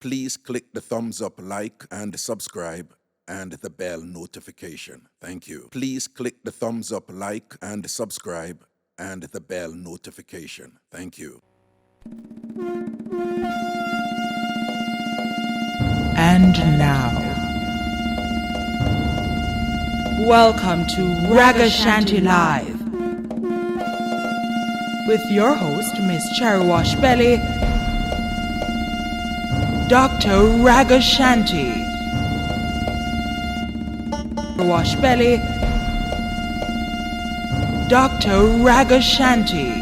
Please click the thumbs up, like, and subscribe, and the bell notification. Thank you. Please click the thumbs up, like, and subscribe, and the bell notification. Thank you. And now, welcome to Ragashanti Live with your host, Miss Cherry Wash Belly, Dr. Ragashanti. Wash Belly, Dr. Ragashanti.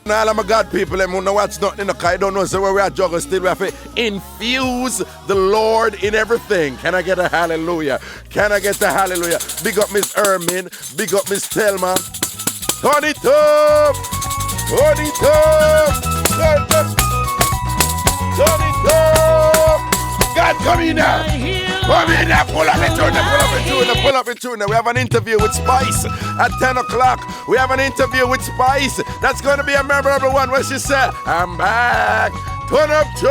All of my God people, them who know what's not in the car, I don't know, so where we are juggle still, we have to infuse the Lord in everything. Can I get a hallelujah? Can I get a hallelujah? Big up Miss Ermin, big up Miss Thelma. Turn it up! Turn it up! Turn it up! Turn it up! God, come in now! Come in now! Pull up the tune, pull up the tune, pull up the tune. We have an interview with Spice at 10 o'clock. We have an interview with Spice. That's going to be a memorable one. What she said? I'm back. Turn up tune.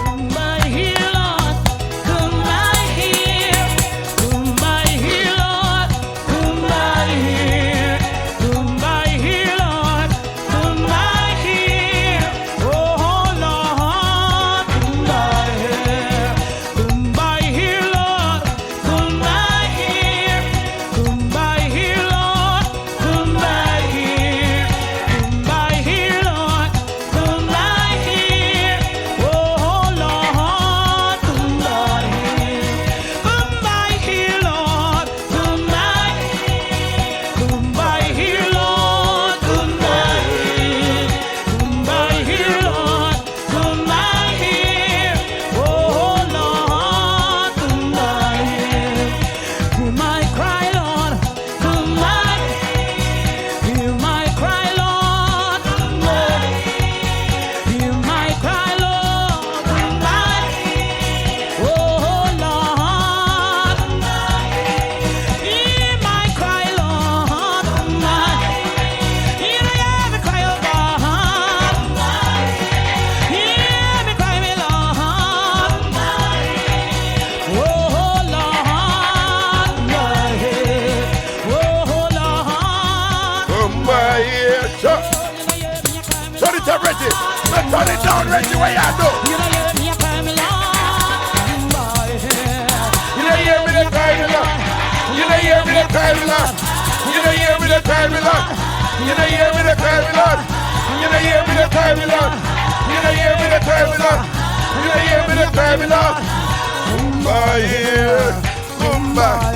Come by here, Lord. Come by here. Come by here, Lord. Come by here. Come by here, Lord. Come by here. Oh, Lord. Come by here. Come by here, Lord. Come by here. Come by here, Lord. Come by here. Come by here, Lord. Come by here. Oh, Lord. Come by here. Come by here, Lord. Come by here. Come by here, Lord. Come by here. Come by here, Lord. Come by here. Oh, Lord. Come by here. Hear my cry, Lord. Come by. Hear my cry, Lord. Come by. Hear my cry, Lord. Come by. Oh, Lord. Hear my cry, Lord. Come by. Hear every cry, oh God. Hear me cry, me Lord. Oh, Lord. Oh, Lord. Come by here. Turn it up, Reggie. Turn it down, Reggie. What you do? You know, hear me cry, me Lord. Come by here. You don't hear me the cry, me love. You don't hear me the cry, me love. You don't hear me the cry, me love. You don't hear me the cry, me love. You don't hear me the cry, me love. You don't hear me the cry, me love. You don't hear me the cry, me love. Come by here. Come by.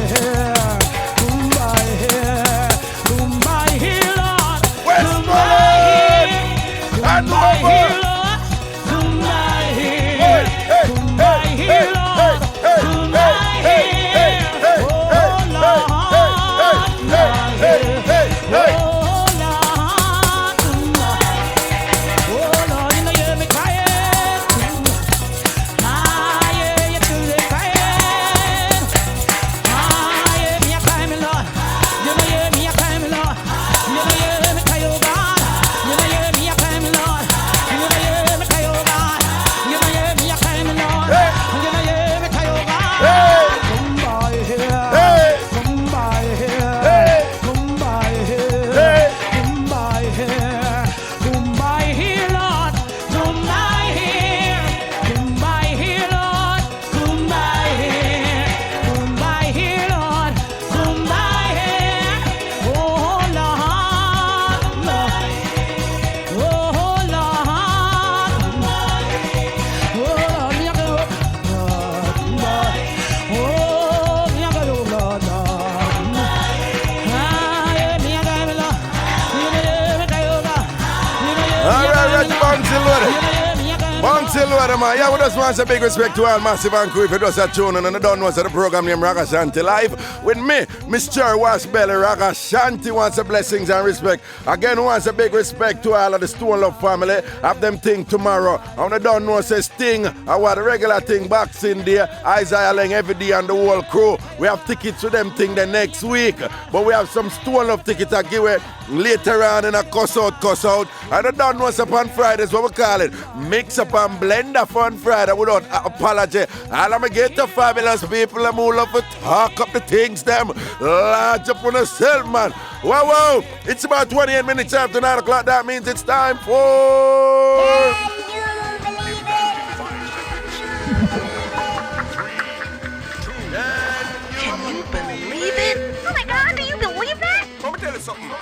Come by here. Come by here, Lord. Westmoreland and Come by here, Lord. Lord. Come by here. Hey, hey, Come by hey, here, hey, Lord. hey, Come hey, by hey, here. hey, hey, Oh, hey, Lord. hey, hey, hey. Oh, Lord. Come by. Oh, Lord, you know you hear me crying. Ah, yeah, you feel me crying. Ah, yeah, Still what man. Yeah, we just want to say big respect to all Massive and crew. If you just a tune and you don't know, so the program named Ragashanti Live with me, Mr. Washbelly. Ragashanti wants a blessings and respect. Again, wants a big respect to all of the Stone Love family. Have them thing tomorrow. And you don't know, say Sting, I want a regular thing Boxing Day. Isaiah Lang every day and the whole crew. We have tickets to them thing the next week. But we have some Stone Love tickets to give away later on in a cuss out. And you don't know, what's up on Fridays, what we call it. Mixup and Blenda Fun Friday without apology. All I'm get to fabulous people and who love to talk up the things them. Large up on yourself, man. Wow. It's about 28 minutes after 9 o'clock. That means it's time for... Can you believe it? Oh my God, do you believe that? Let me tell you something. Oh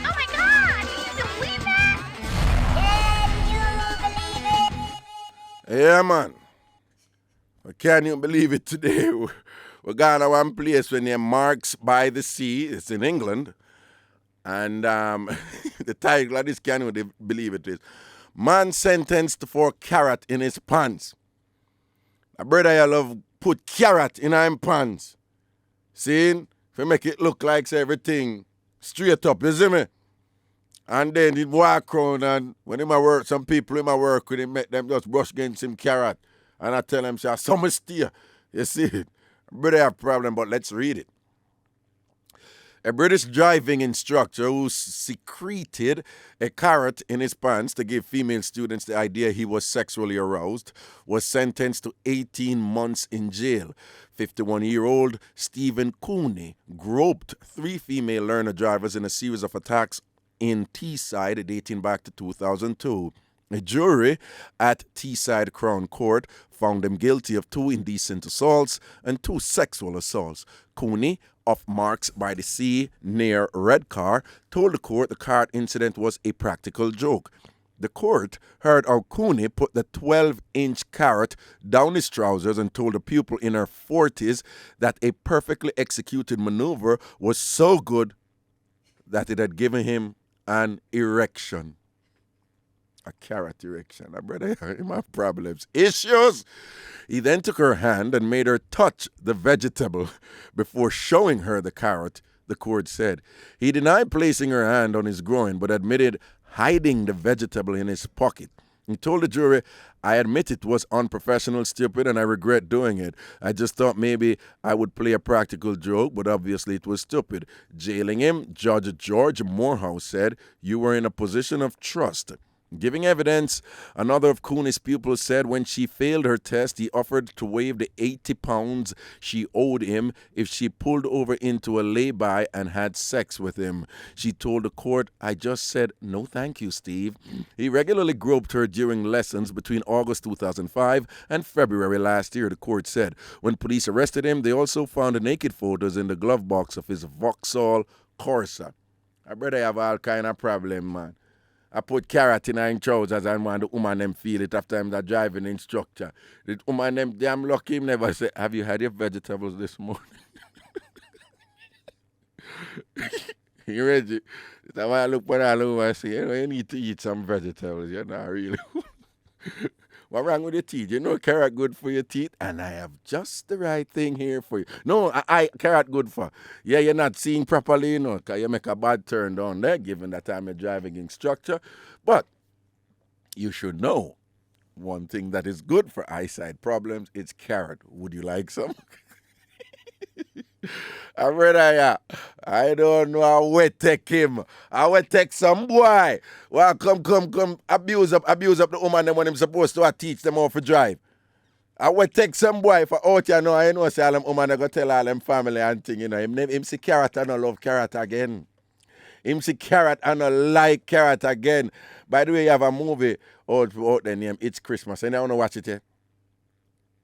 my God, do you believe that? Yeah, man. Can you believe it today? We're going to one place named Marks by the Sea. It's in England. And the title of this, can you believe it is, man sentenced for carrot in his pants. My brother, I love put carrot in his pants. See? If you make it look like everything straight up, you see me? And then he'd walk around and when he might work, some people in my work with him, make them just brush against him carrot. And I tell them, say, some steer. You see it? Brother have a problem, but let's read it. A British driving instructor who secreted a carrot in his pants to give female students the idea he was sexually aroused was sentenced to 18 months in jail. 51-year-old Stephen Cooney groped 3 female learner drivers in a series of attacks in Teesside dating back to 2002. A jury at Teesside Crown Court found him guilty of 2 indecent assaults and 2 sexual assaults. Cooney, of Marks by the Sea near Redcar, told the court the carrot incident was a practical joke. The court heard how Cooney put the 12-inch carrot down his trousers and told a pupil in her 40s that a perfectly executed maneuver was so good that it had given him an erection. A carrot erection. My brother, him have problems. Issues. He then took her hand and made her touch the vegetable before showing her the carrot, the court said. He denied placing her hand on his groin, but admitted hiding the vegetable in his pocket. He told the jury, I admit it was unprofessional, stupid, and I regret doing it. I just thought maybe I would play a practical joke, but obviously it was stupid. Jailing him, Judge George Morehouse said, you were in a position of trust. Giving evidence, another of Cooney's pupils said when she failed her test, he offered to waive the 80 pounds she owed him if she pulled over into a lay-by and had sex with him. She told the court, I just said, no thank you, Steve. He regularly groped her during lessons between August 2005 and February last year, the court said. When police arrested him, they also found naked photos in the glove box of his Vauxhall Corsa. I brother have all kind of problem, man. I put carrot in her trousers and want the woman them feel it after I'm the driving instructor. The woman them damn lucky him never say, have you had your vegetables this morning? You ready? So I look for all over and say, you need to eat some vegetables. You're not really. What's wrong with your teeth? You know carrot good for your teeth? And I have just the right thing here for you. No, I carrot good for. Yeah, you're not seeing properly, you know, because you make a bad turn down there, given that I'm a driving instructor. But you should know one thing that is good for eyesight problems, it's carrot. Would you like some? I I don't know how we take him. How we take some boy. Well, come, abuse up the woman them when them supposed to teach them how to drive. I will take some boy for out here now. I know say all them woman go tell all them family and thing, you know. Him see carrot and no love carrot again. Him see carrot and no like carrot again. By the way, you have a movie out there named It's Christmas. And I want to watch it yet.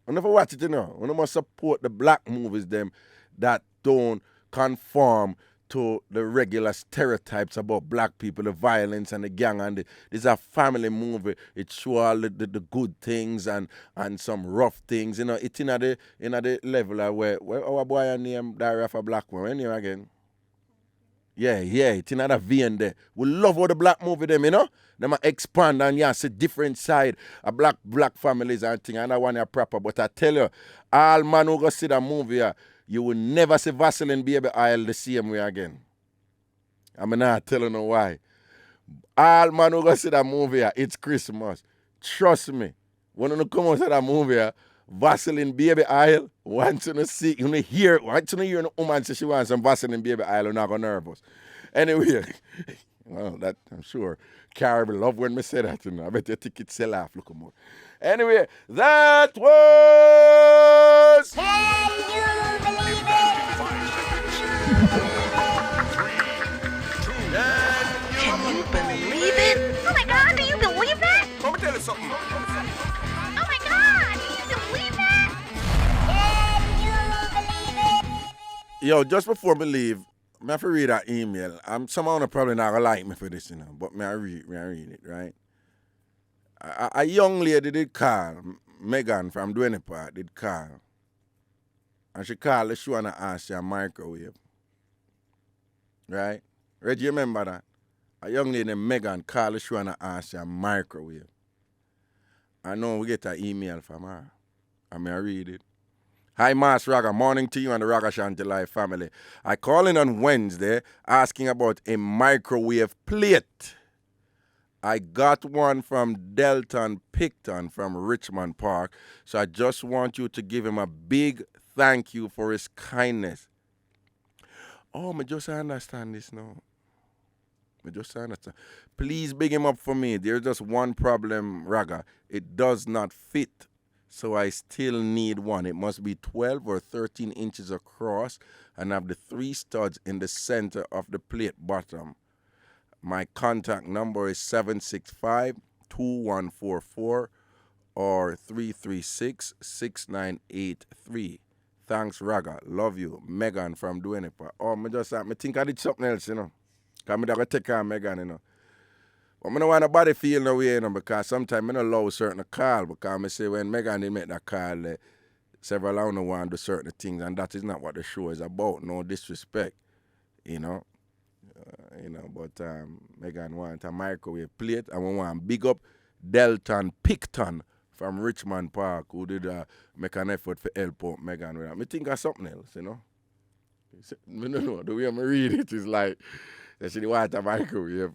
I never watch it, you know. I must support the black movies them that don't conform to the regular stereotypes about black people, the violence and the gang. And this is a family movie. It shows all the good things and some rough things. You know, it's in the level of where our boy named Diary of a Black Woman. Anyway, again. Yeah, it's in another vein there. We love how the black movie them, you know? Them a expand and yeah, see different side of black families and thing. And that one are proper. But I tell you, all man who go see that movie, you will never see Vaseline baby oil the same way again. I'm not telling you why. All man who go see that movie, it's Christmas. Trust me. When you come out of that movie, Vaseline baby oil, once you see, once you hear a woman say she wants some Vaseline baby oil, you're not going nervous. Anyway, well, that I'm sure Carrie will love when me say that, you know. I bet your ticket sell off, look more. Anyway, that was... Can you believe it? Can you believe it? Oh my God, do you believe that? Let me tell you something. Oh my God, do you believe that? Can you believe it? Yo, just before me leave, I have to read that email. Someone probably not gonna like me for this, you know, but I read it, right? A young lady did call, Megan from Dwayne Park did call. And she called, she wanna ask you a microwave. Right? Reggie, you remember that? A young lady named Megan called, she wanna ask you a microwave. I know we get an email from her. I read it. Hi, Mas Raga. Morning to you and the Ragashanti Life family. I call in on Wednesday asking about a microwave plate. I got one from Delton Picton from Richmond Park, so I just want you to give him a big thank you for his kindness. Oh, I just understand this now. I just understand. Please big him up for me. There's just one problem, Raga. It does not fit. So I still need one. It must be 12 or 13 inches across and have the 3 studs in the center of the plate bottom. My contact number is 765-2144 or 336-6983. Thanks, Raga. Love you. Megan from Duenepa. Oh, I think I did something else, you know. Because I'm going to take care of Megan, you know. But I don't want nobody feel no way, you know, because sometimes I don't allow certain call because I say when Megan did make that call, several I don't want to do certain things, and that is not what the show is about. No disrespect, you know. But Megan want a microwave plate, and we want to big up Delton Picton from Richmond Park who did make an effort for help out Megan with that. I think of something else, you know. I don't know. The way I read it is like that she want a microwave.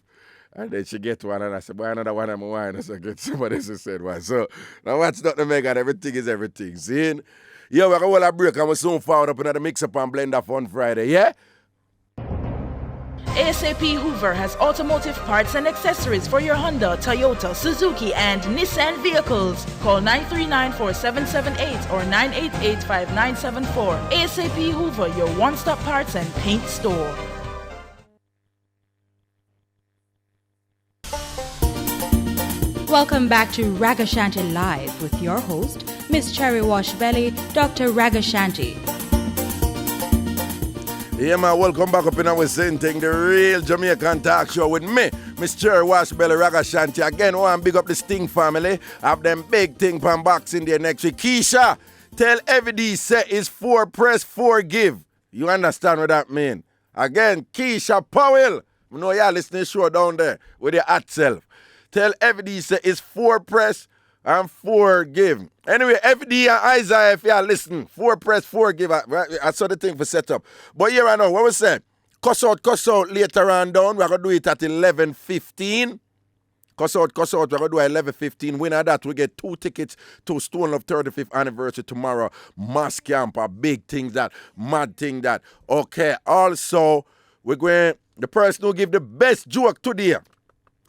And then she get one, and I said, boy, another one I'm wine. So I get somebody else who said one. So now what's not the Megan? Everything is everything. See? Yeah, we're going to hold a break, and we'll soon forward up another Mixup and Blenda Fun Friday, yeah? ASAP Hoover has automotive parts and accessories for your Honda, Toyota, Suzuki, and Nissan vehicles. Call 939-4778 or 988-5974. ASAP Hoover, your one-stop parts and paint store. Welcome back to Ragashanti Live with your host, Miss Cherry Washbelly, Dr. Ragashanti. Yeah, man, welcome back up in our same thing, the real Jamaican talk show with me, Miss Cherry Washbelly, Ragashanti. Again, I want to big up the Sting family. Have them big thing from boxing there next week. Keisha, tell Ph.D. say it's 4 press, 4 give. You understand what that mean? Again, Keisha Powell. I know y'all listening to the show down there with your hot self. Tell Ph.D. say it's 4 press and 4 give. Anyway, Ph.D. and Isaiah, if y'all listen, 4 press, 4 give. I saw the thing for setup. But here I know, what we say? Cuss out later on down. We're going to do it at 11:15. Cuss out. We're going to do it at 11:15. Winner that, we get 2 tickets to Stone Love 35th anniversary tomorrow. Mass camp, a big thing that, mad thing that. Okay, also, we're going, the person who give the best joke today.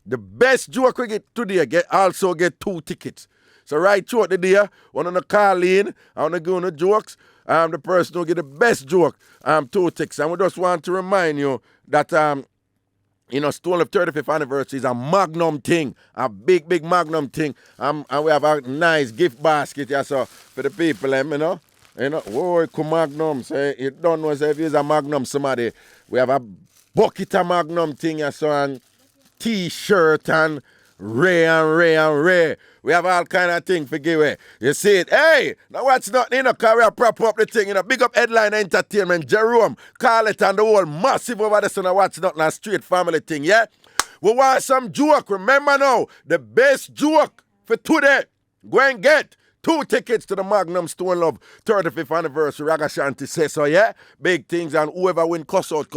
The best joke we get today also get 2 tickets. So right throughout the day, one on the call in, I want to go on the jokes. The person who get the best joke, 2 tickets. And we just want to remind you that Stone Love 35th anniversary is a magnum thing, a big magnum thing. And we have a nice gift basket here, so for the people, whoa, come magnum. So you don't know if it's a magnum somebody. We have a bucket of magnum thing here, so and T-shirt and Ray and Ray and Ray. We have all kind of things for give away. You see it? Hey, now what's nothing, you know, because we are prop up the thing, you know. Big up Headline Entertainment, Jerome, Carlet and the whole massive over there, so now what's nothing, a straight family thing, yeah? We want some joke. Remember now, the best joke for today. Go and get 2 tickets to the Magnum Stone Love 35th anniversary. Ragashanti says so, yeah? Big things, and whoever win, cuss out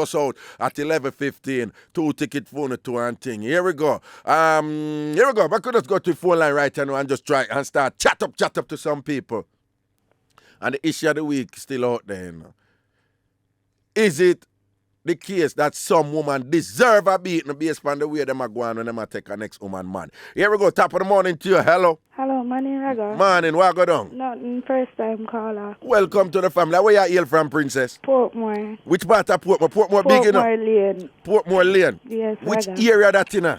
at 11:15. 2 ticket phone to and thing. Here we go. Here we go. I could just go to the phone line right now and just try and start chat up to some people. And the issue of the week still out there, you know. Is it the case that some woman deserve a beating based on the way them are going when them are take a next woman man? Here we go. Top of the morning to you. Hello. Hello, my name is Raga. Morning. What go down? Nothing, first time caller. Welcome to the family. Where you hail from, Princess? Portmore. Which part of Portmore? Portmore big enough? Portmore Lane. Portmore Lane. Yes, Which Raga. area that in?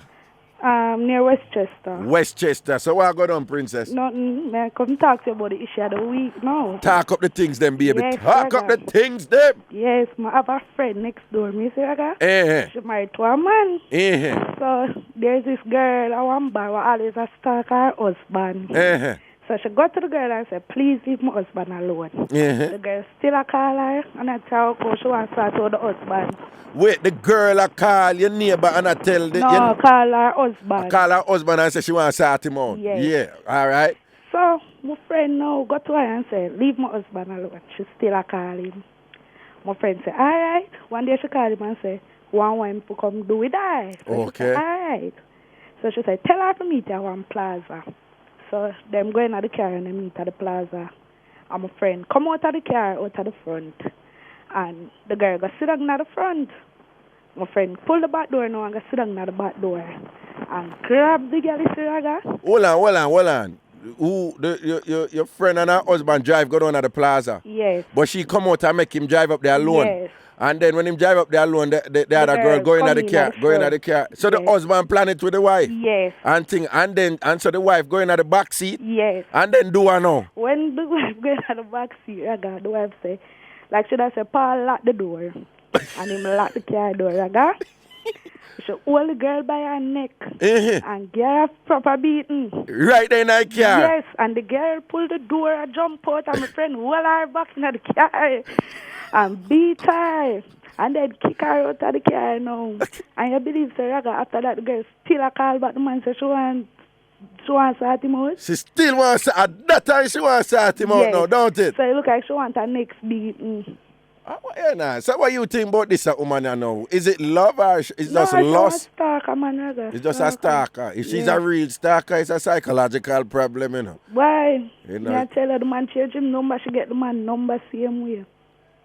Near Westchester. Westchester. So what go down, Princess? Nothing, man. Come talk to you about the issue of the week now. Talk up the things them, baby. Yes, Talk up the Raga. things them. Yes, I have a friend next door, me say, Raga. Eh. She married to a man. Eh. So there's this girl I want by who always a stalk her husband. Eh. So she go to the girl and said, please leave my husband alone. The girl still a call her and I tell her she wants to start with the husband. Wait, the girl a call your neighbor and I tell the... No, call her husband. Call her husband and say she want to sort him out. Yes. Yeah, all right. So my friend now go to her and say, leave my husband alone. She still a call him. My friend say, all right. One day she call him and say, want him to come do with her. So Okay. She say, all right. So she said, tell her to meet her one plaza. So them going at the car and they meet at the plaza. And my friend come out of the car, out of the front. And the girl go sit down at the front. My friend pull the back door now and go sit down at the back door. And grab the girl, see Raga. Hold on. Your friend and her husband drive go down at the plaza. Yes. But she come out and make him drive up there alone. Yes. And then when him drive up there alone, the other girl girl going at the come car, in and going show. at the car. So the Yes. husband plan it with the wife. Yes. And so the wife going at the back seat. Yes. And then do what now? When the wife going at the back seat, Raga, the wife say, like should I say, Paul lock the door. And him lock the car door, Raga. She hold the girl by her neck and get her proper beating. Right there in that car. Yes, and the girl pull the door and jump out and my friend hold her back in the car and beat her. And then kick her out of the car now. And you believe, Sir Raga, after that the girl still a call back the man say she want to sort him out. She still wants to, at that time she wants to sort him out now, don't it? So it look like she want her next beating. Yeah, nah. So what you think about this woman now? Is it love or is it just No, loss? It's a stalker, man, Raga. It's just a stalker. If she's a real stalker, it's a psychological problem, you know. Why? You know. I tell her the man change him number, she get the man number same way.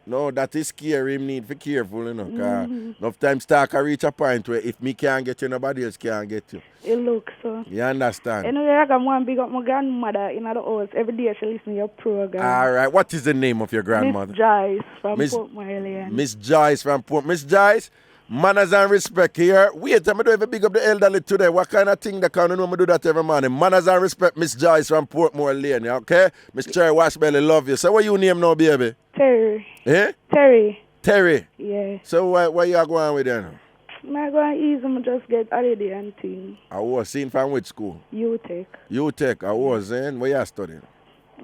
No, that is scary. Him need to be careful, you know. Cause enough times stalker reach a point where if me can't get you, nobody else can't get you. It looks so. You understand? Anyway, I want to big up my grandmother in the house. Every day she listen to your program. All right. What is the name of your grandmother? Miss Joyce from Miss- Port Marlene. Miss Joyce from Port. Miss Joyce, manners and respect here. Wait, I'm going to big up the elderly today. What kind of thing that can you know me do that every morning? Manners and respect, Miss Joyce from Portmore Lane, okay? Miss Cherry Washbelly, love you. So what you name now, baby? Terry. Eh? Terry. Terry. Yeah. So where you are going with them? I'm going to ease them, just get holiday and thing. I was seen from which school? UTech. You take. I was in. Where you studying?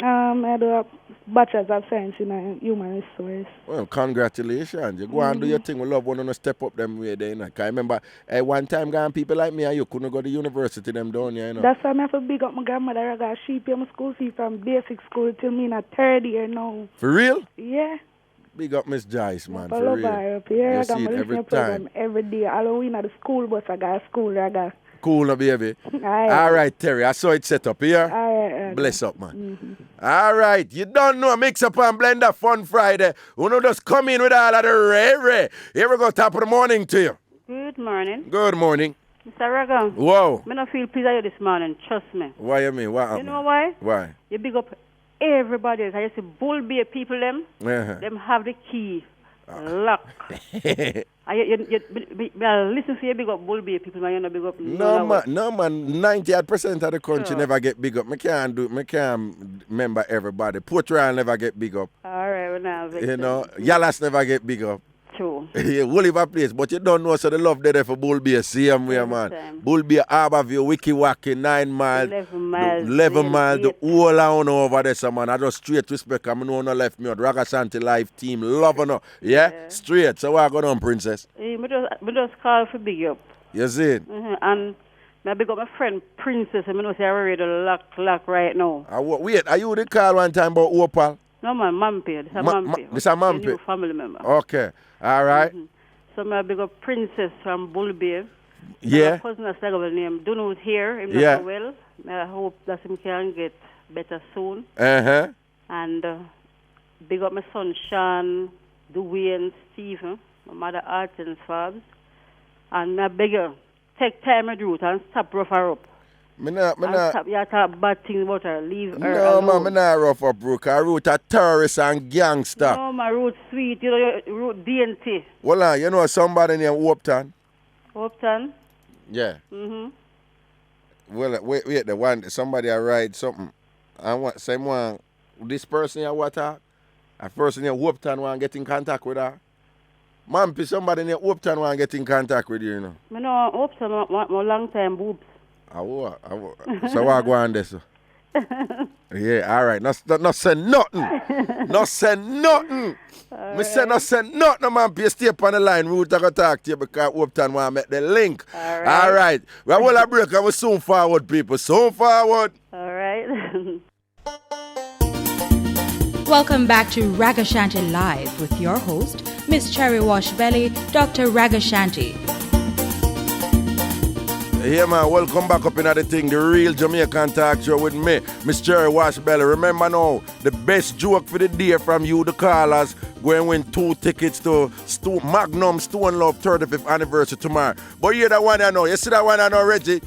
I do a Bachelor's of Science in Human Resource. Well, congratulations. You go and do your thing. We love one to step up them way there. You know? 'Cause I remember one time going people like me and you couldn't go to university them down here, you know. That's why I have to big up my grandmother. I got she pay my school fee from basic school till me in a third year now. For real? Yeah. Big up Miss Joyce, man. I For love real. her up here. You I see got my it every listening program time. every day. Halloween at the school bus. I got a school. I got. Cool, no, baby. Aye. All right, Terry. I saw it set up here. Aye. Bless up, man. All right. You don't know Mixup and Blenda Fun Friday. You know, just come in with all of the ray. Here we go. Top of the morning to you. Good morning. Good morning. Mr. Raga, Whoa. I don't feel pleased at you this morning, trust me. Why you mean? What You happened? know why? Why? You big up everybody else. I just see bull beer people them. Uh-huh. Them have the key. Lock. You listen to you big up bull beer people, man. You not big up. No man. 98% of the country never get big up. Me can't remember everybody. Port Royal never get big up. All right, well now. You know, Yalas never get big up. true. Yeah, whole heap of place. But you don't know, so the love there for Bull Bay. Same way, man. Time. Bull Bay, Harborview, Wiki Wacky, 9 miles. 11 miles. 11 miles, the 8. whole on over there, so man. I just straight respect. I'm no left me out. Ragashanti live team, loving her. Yeah? Straight. So what going on, Princess? Me just call for big up. You see it? And I big up my friend Princess. I know say I ready to lock right now. Wait, are you the call one time about Opal? No, man, Mampi. This is Mampi. This is Mampi? A new family member. Okay. All right. So I big up Princess from Bull Bay. Yeah. My cousin has got a name. Dunu's here. Him Yeah. not so well. I hope that him can get better soon. Uh-huh. And big up my son Sean, Dwayne, Stephen, my mother Artens Fabs. And I beg you, take time with Ruth and stop rough her up. Stop you talk bad things about her. Leave her alone. No, man, I'm not rough up, bro. Because Ruth a terrorist and gangster. No, my Ruth sweet. You know, Ruth DNT. Well, you know somebody named Upton? Upton? Yeah. Mm-hmm. Well, wait, the one, somebody I write something. I want someone, this person here, what talk? A person named Upton want to get in contact with her. Man, somebody named Upton want to get in contact with you, you know. I know Upton want my long time boobs. So what go on this? Yeah, all right. No say nothing. No say nothing. Me say no say nothing, man. Please stay up on the line. Ruth, I go talk to you because Upton want to make the link. All right. Well, we'll have a break and we'll soon forward, people. Soon forward. All right. Welcome back to Ragashanti Live with your host, Miss Cherry Wash Belly, Dr. Ragashanti. Yeah, man, welcome back up in the thing, the real Jamaican talk show with me, Miss Cherry Wash Belly. Remember now, the best joke for the day from you, the callers, go and win 2 tickets to Magnum Stone Love 35th anniversary tomorrow. But you that one I know, you see that one I know, Reggie?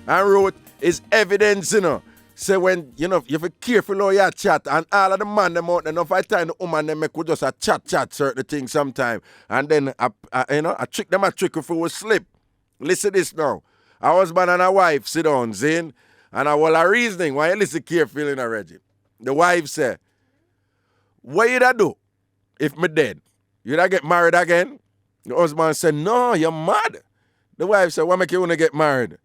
And Ruth is evidence, you know. So when, you know, you have to careful how you chat, and all of the man them out, enough I time the woman them make we just a chat certain things sometime. And then, I trick them a trick if we will slip. Listen this now. A husband and a wife sit down, Zane, and I will a reasoning why you listen carefully in a Reggie. The wife say, what you da do if me dead? You da get married again? The husband said, no, you're mad. The wife said, what make you want to get married?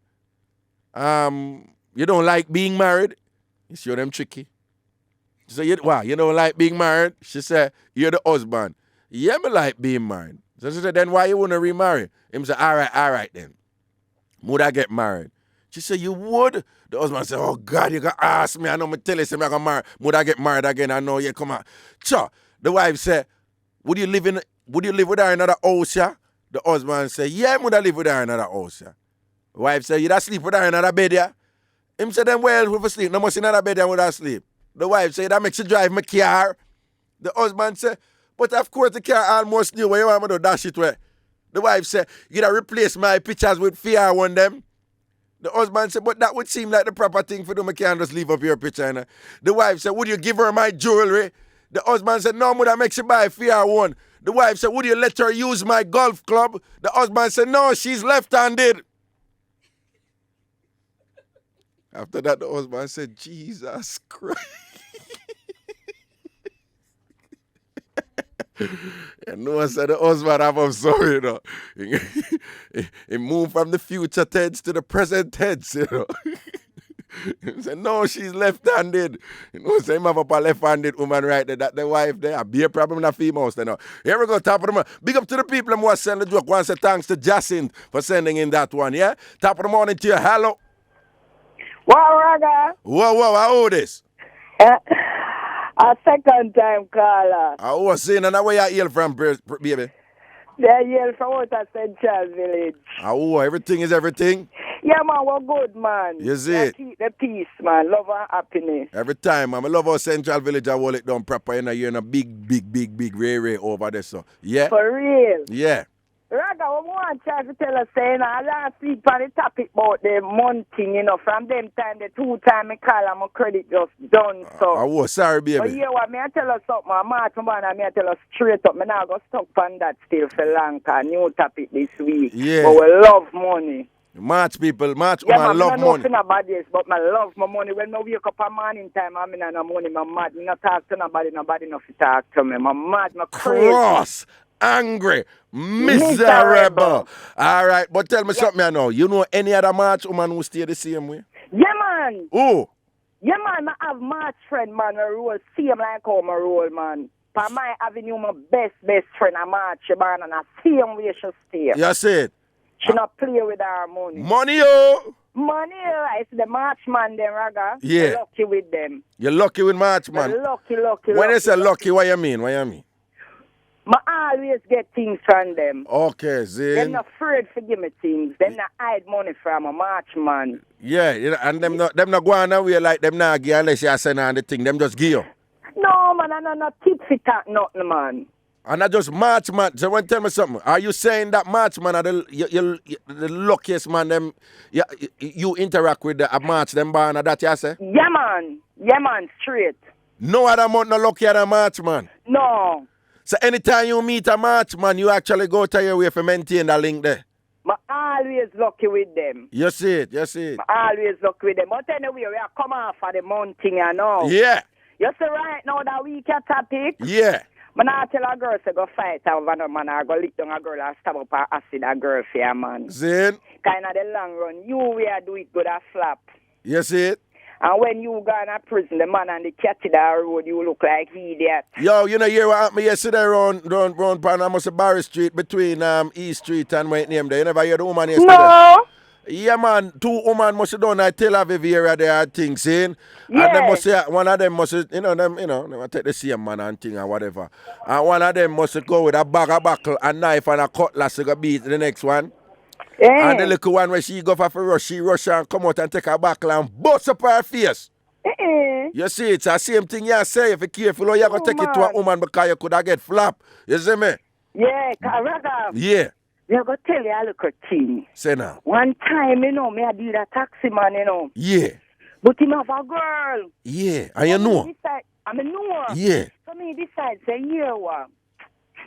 You don't like being married? You show them tricky. She said, you don't like being married? She said, you're the husband. Yeah, me like being married. So she said, then why you want to remarry? Him said, all right then. Would I get married? She said, you would? The husband said, oh God, you got to ask me. I know me tell you, I'm going to marry. Would I get married again? I know you come on. Cha. The wife said, would you live with her in another house, yeah? The husband said, yeah, would I live with her in another house, yeah? The wife said, you da sleep with her in another bed, yeah? Him said, then well, if we sleep, no must in another bed and would I sleep. The wife said, that makes you drive my car. The husband said, but of course the car almost new. Where you want me to dash it where? The wife said, you gotta replace my pictures with fear on them. The husband said, but that would seem like the proper thing for them. I can't just leave up your picture. You know? The wife said, would you give her my jewelry? The husband said, no, that makes you buy fear one. The wife said, would you let her use my golf club? The husband said, no, she's left-handed. After that, the husband said, Jesus Christ. And no one said the husband I'm sorry, you know. He moved from the future tense to the present tense, you know. He said, no, she's left-handed. You know, so him have up a left-handed woman right there. That the wife there. A be a problem in a female, you know. Here we go, top of the morning. Big up to the people who send the joke. Want to say thanks to Jacinth for sending in that one, yeah? Top of the morning to you. Hello. Wow, Raga. Whoa, how old is? A second time caller. I was saying, and where you hail from, baby? They hail from out of Central Village. Oh, everything is everything? Yeah, man, we're good, man. You see it? Keep the peace, man. Love and happiness. Every time, man. I love our Central Village. I hold it down proper. You're in a big ray over there, so. Yeah? For real? Yeah. Raga, we want to try to tell us, saying, I last week on the topic about the monthing, you know, from them time, the 2 time I call and my credit just done, so. I was sorry, baby. But yeah, what, may I tell us something, March, man, may I tell us straight up, me now go stuck on that still for long time, new topic this week. Yeah. But we love money. March people, March yeah, man, love money. Yeah, about this, but I love my money. When I wake up at morning time, I'm in no money, I'm mad. I don't talk to nobody enough to talk to me. I'm mad, I'm crazy. Cross. angry, miserable. All right, but tell me something I know. You know any other March woman who stay the same way? Yeah, man. Oh. Yeah, man, I have March friend, man, I roll same like how I roll, man. For my avenue, my best friend, I March, man, and I same way she stay. You see it? She not play with her money. Money, yo. Money, I see the March man, them, Raga. Yeah. You're lucky with them. You're lucky with March, man. You're lucky. When you say lucky, what you mean? What you mean? I always get things from them. Okay, Zin. They're not afraid to give me things. They're not hide money from a March man. Yeah, and them not going away like them not give unless you send on the thing. Them just give you. No, man, I'm not tit for tat, nothing, man. And I just March man. So when tell me something, are you saying that March man are the luckiest man them you interact with the March them born or that you say? Yeah, man, straight. No other month no luckier than March man. No. So anytime you meet a March man, you actually go to your way for maintain that link there. I always lucky with them. You see it. I always lucky with them. But anyway, we are come off for the mountain, you know. Yeah. You see right now that we can topic? Yeah. But I tell a girl to go fight over no man, I go lick down a girl and stab up her acid a girl for a man. Zin. Kind of the long run, you will do it good a flap. You see it? And when you go to prison, the man and the cat in the road, you look like idiot. Yo, you know, hear what happened yesterday round Panama Barry Street between East Street and what name there. You never hear the woman yesterday? No. Yeah, man. 2 women must have done a Tel Aviv area there, I think, saying. Yeah. And they must say, one of them must have, they take the same man and thing or whatever. And one of them must go with a bag of buckle, a knife and a cutlass to go beat the next one. Yeah. And the little one where she go for rush, she rush and come out and take her buckle and bust up her face. You see, it's the same thing you say. If you're careful, you're going to take it to a woman because you could have get flap. You see me? Yeah, Raga. Yeah. I'm going to tell you a little thing. Say now. One time, me I did a taxi man, Yeah. But him have a girl. Yeah. And you know? I know. Yeah. So me decide, say, yeah, what?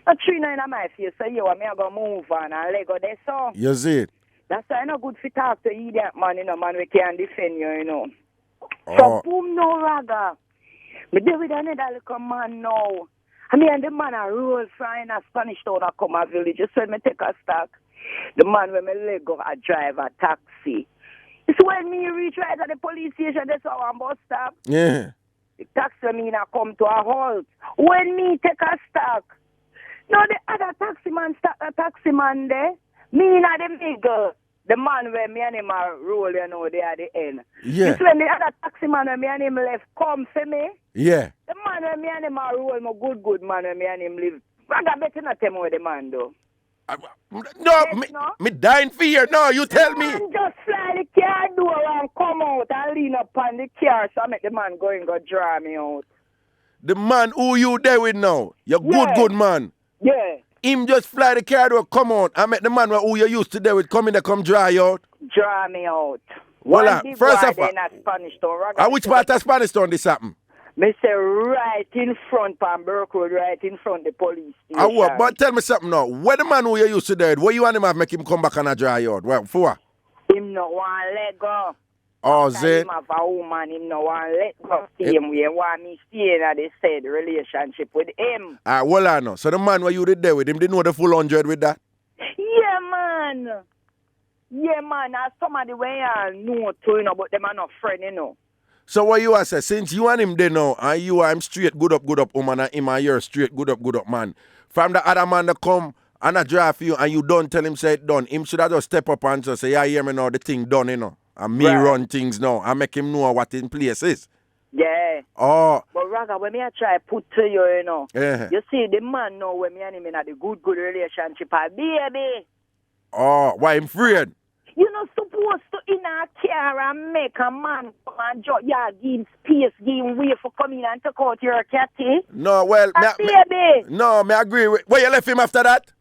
A 3-9 on my face, so yeah, me I go move on and let go there, so. You see it? That's why I not good to talk to idiot man, man, we can't defend you, Oh. So, boom, no, Raga. Me deal with another little man now. I mean, the man a roll flying a Spanish town a come a village. Just when me take a stock, the man when me leg go a drive a taxi. It's when me reach right at the police station, that's how I'm bus stop. Yeah. The taxi me na come to a halt. When me take a stock, no, the other taxi man stop the taxi man there. Me na the middle. The man where me and him are roll, they at the end. Yeah. It's when the other taxi man where me and him left come for me. Yeah. The man where me and him are roll, my good man where me and him live. I got better not tell me where the man do. Me dying fear. No, you tell me. The man just fly the car door and come out and lean up on the car, so I make the man go and go draw me out. The man who you there with now, your good man. Yeah. Him just fly the car door, come on. I met the man who you used to there with come in there, come dry you out. Draw me out. Well, first of all, Spanish town. Which part of Spanish town this happen? Me say right in front on Burke Road, right in front the police station. But tell me something now. Where the man who you used to there, where you want him to make him come back and a dry you out? Well, for what? Him no want let go. Oh, Zay. Him have a woman, him no want let go. Same way, want me stay in the said relationship with him. Well, I know. So the man where you did there with him, didn't know the full 100 with that? Yeah, man. Yeah, man. As somebody where I know too, but them are not friend, So what you are say, since you and him there now, and you are him straight good up woman, and him and you're straight good up man. From the other man that come and a drive for you and you don't tell him say it done, him should have just step up and just say, yeah, hear me now, the thing done, And me run things now and make him know what in place is. Yeah. Oh. But Raga, when me I try put to you, Yeah. You see the man now when me and him in a good relationship, baby. Oh, why him afraid? You're not supposed to in a car and make a man come and give him space, give him way for coming and take out your catty. No, well, baby. No, me agree with. Where you left him after that?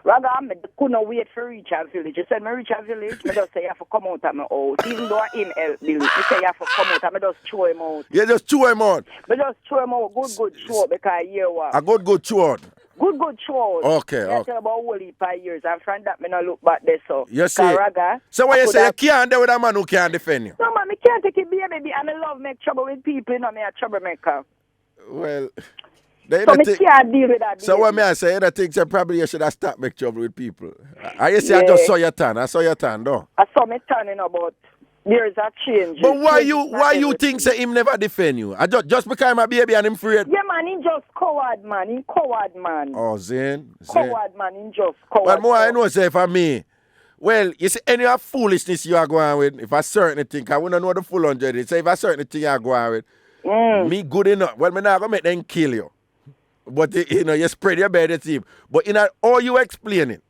Raga, I couldn't wait for reach a village. You said me reach a village, me just say you have to come out of my house. Even though I him help me, me say you have to come out and me just throw him out. You just throw him out? Me just throw him out, good throw, because you what? A good throw out? Good throw. Okay, I tell about whole heap of years, and from that, me not look back there, so. You see? Raga, so what you say, you can't there with a man who can't defend you? No, man, me can't take it, baby, and I love make trouble with people, me a troublemaker. Well... They So don't me think- can't deal with that. So what baby. may I say? You don't think so probably you should have stopped make trouble with people. I say I just saw your tan. I saw your tan, though. I saw me turning about. There is a change. But why Change is not you everything. think say him never defend you? I just because I'm a baby and him afraid. Yeah, man, he just coward, man. He coward, man. Oh, Zane. Coward, man. He just coward. But more I know say for me. Well, you see, any of foolishness you are going with, if a certain thing, I wouldn't know the full 100. Say if a certain thing you are going with, me good enough. Well, me not gonna make them kill you. But you know, you spread your bed team. But in all you explaining,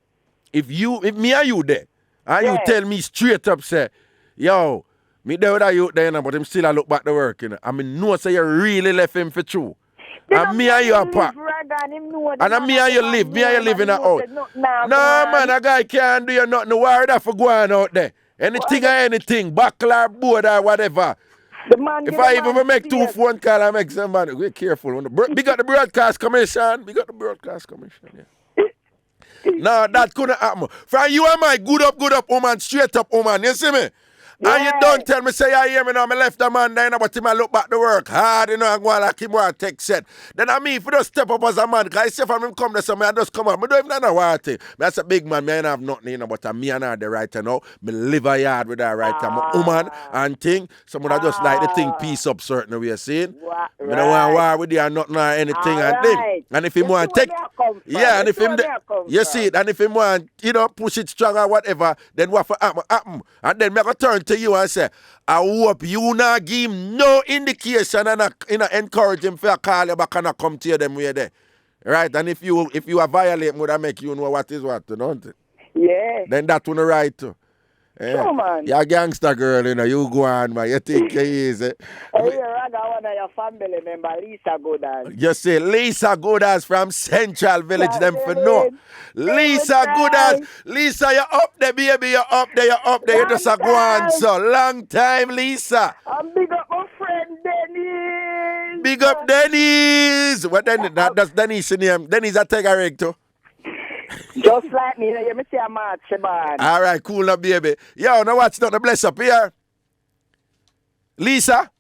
if me and you there, and you tell me straight up, say, yo, me there with you there, you know, but him still I look back to work, you know. I mean, no, say you really left him for true. And me and you apart. And me and you live in a house. No, man, a guy can't do you nothing. No worry that for going out there. Anything or anything, buckle or board or whatever. If I even make 2 phone calls, I make somebody. Be careful. We got the broadcast commission. Yeah. No, that couldn't happen. From you and my good up, woman, straight up, woman. You see me? Yeah. And you don't tell me, say, I hear me now, I left the man there, but him I look back to work hard, you know, and go like him want to take set. Then I mean, if you don't step up as a man, because I say from him come there, so I just come up. I don't even know what thing. That's a big man, I have nothing, you know, but me and her the right now. Me live a yard with her right I'm a woman and thing. Someone I just like the thing piece up certain way, see? Right. I don't want to war with you and nothing or anything and thing. And if him want to take, yeah, and if him, you see it, and if him want, you know, push it strong or whatever, then what for happen? And then me go turn to you and say, I hope you not give him no indication and you know, encourage him for a call you back and not come to you them way there. Right? And if you are violating, would I make you know what is what, don't it? Yeah. Then that one right too. Sure, man. You're a gangster girl, you know, you go on, man. You think you easy. Hey, Raga, one of your family member, Lisa Goodaz. You say Lisa Goodaz from Central Village, them for no. Lisa Goodaz. Lisa, you're up there, baby. You're up there. You just a go on, so. Long time, Lisa. And big up my friend, Dennis. Big up Dennis. What then? That's Dennis' name. Dennis a take a rig too. Just like me, you me see a match, man. All right, cool now, baby. Yo, now watch not the bless up here. Lisa.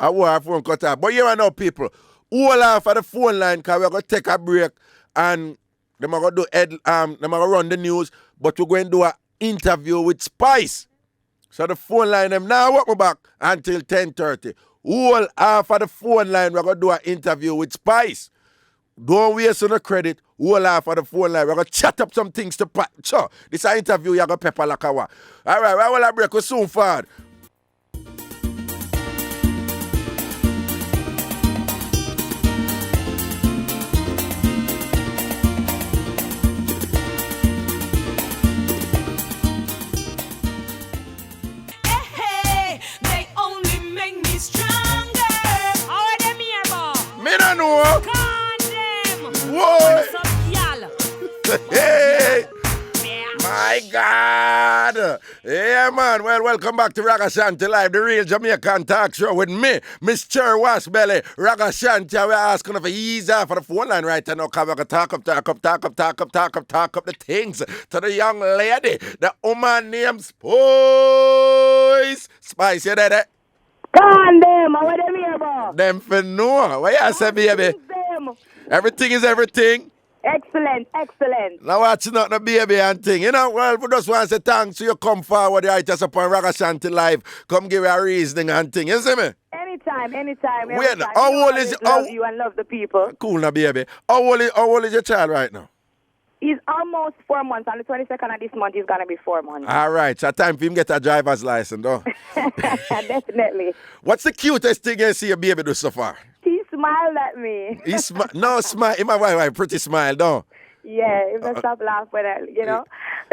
I want our phone cut off. But you know, people, hold on for the phone line because we're going to take a break and they're going to do they're going to run the news, but we're going to do an interview with Spice. So the phone line, them now walk me back until 10:30. Hold on for the phone line, we're going to do an interview with Spice. Don't waste on the credit. Hold on for the phone line. We're going to chat up some things to Pat. Sure, this is an interview you're going to pepper like a wa. All right, we're going to break. We're soon forward. Hey, my God. Yeah, man. Well, welcome back to Ragashanti Live, the real Jamaican talk show with me, Miss Cherry Washbelly. Ragashanti, we're asking for ease off for the phone line right now. Because we're going to talk up the things to the young lady, the woman named Spice. Spice, you there? Come on, them. What them here about? Them for no. What you say, baby? Everything is everything. Excellent. Now watch not the baby and thing. You know, well, we just want to say thanks to you come forward right just upon Ragashanti Live. Come give you a reasoning and thing. You see me? Anytime. Wait, how old is love you and love the people. Cool now, baby. How old is your child right now? He's almost 4 months. On the 22nd of this month, he's going to be 4 months. All right. So time for him get a driver's license, though. Definitely. What's the cutest thing you see your baby do so far? He smiled at me. He smile. He my pretty smile, though. Yeah, he doesn't stop laughing when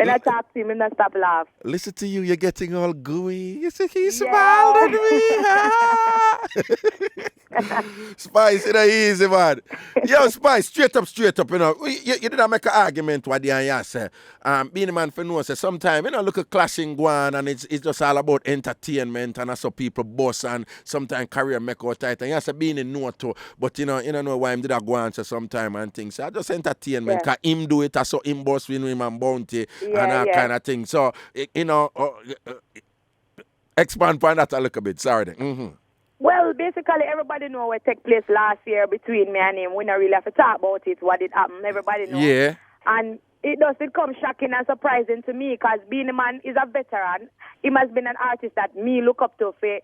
I talk to him, he doesn't stop laughing. Listen to you, you're getting all gooey. You see, he smiled at me. Spice, it ain't easy, man. Yo, Spice, straight up, you know. You didn't make an argument with the and you say, being a man for no, say, sometimes, you know, look at clashing go on and it's just all about entertainment and that's how people boss and sometimes career make out tight. And you say, being in no too, but you don't know why him did that go on so sometime and things. So just entertainment, because him do it, so him boss win him and bounty and that kind of thing. So, you know, expand upon that a little bit. Sorry. Mm-hmm. Well, basically, everybody know what took place last year between me and him. We don't really have to talk about it, what did happen. Everybody know. Yeah. And it doesn't come shocking and surprising to me because being a man is a veteran. He has been an artist that me look up to for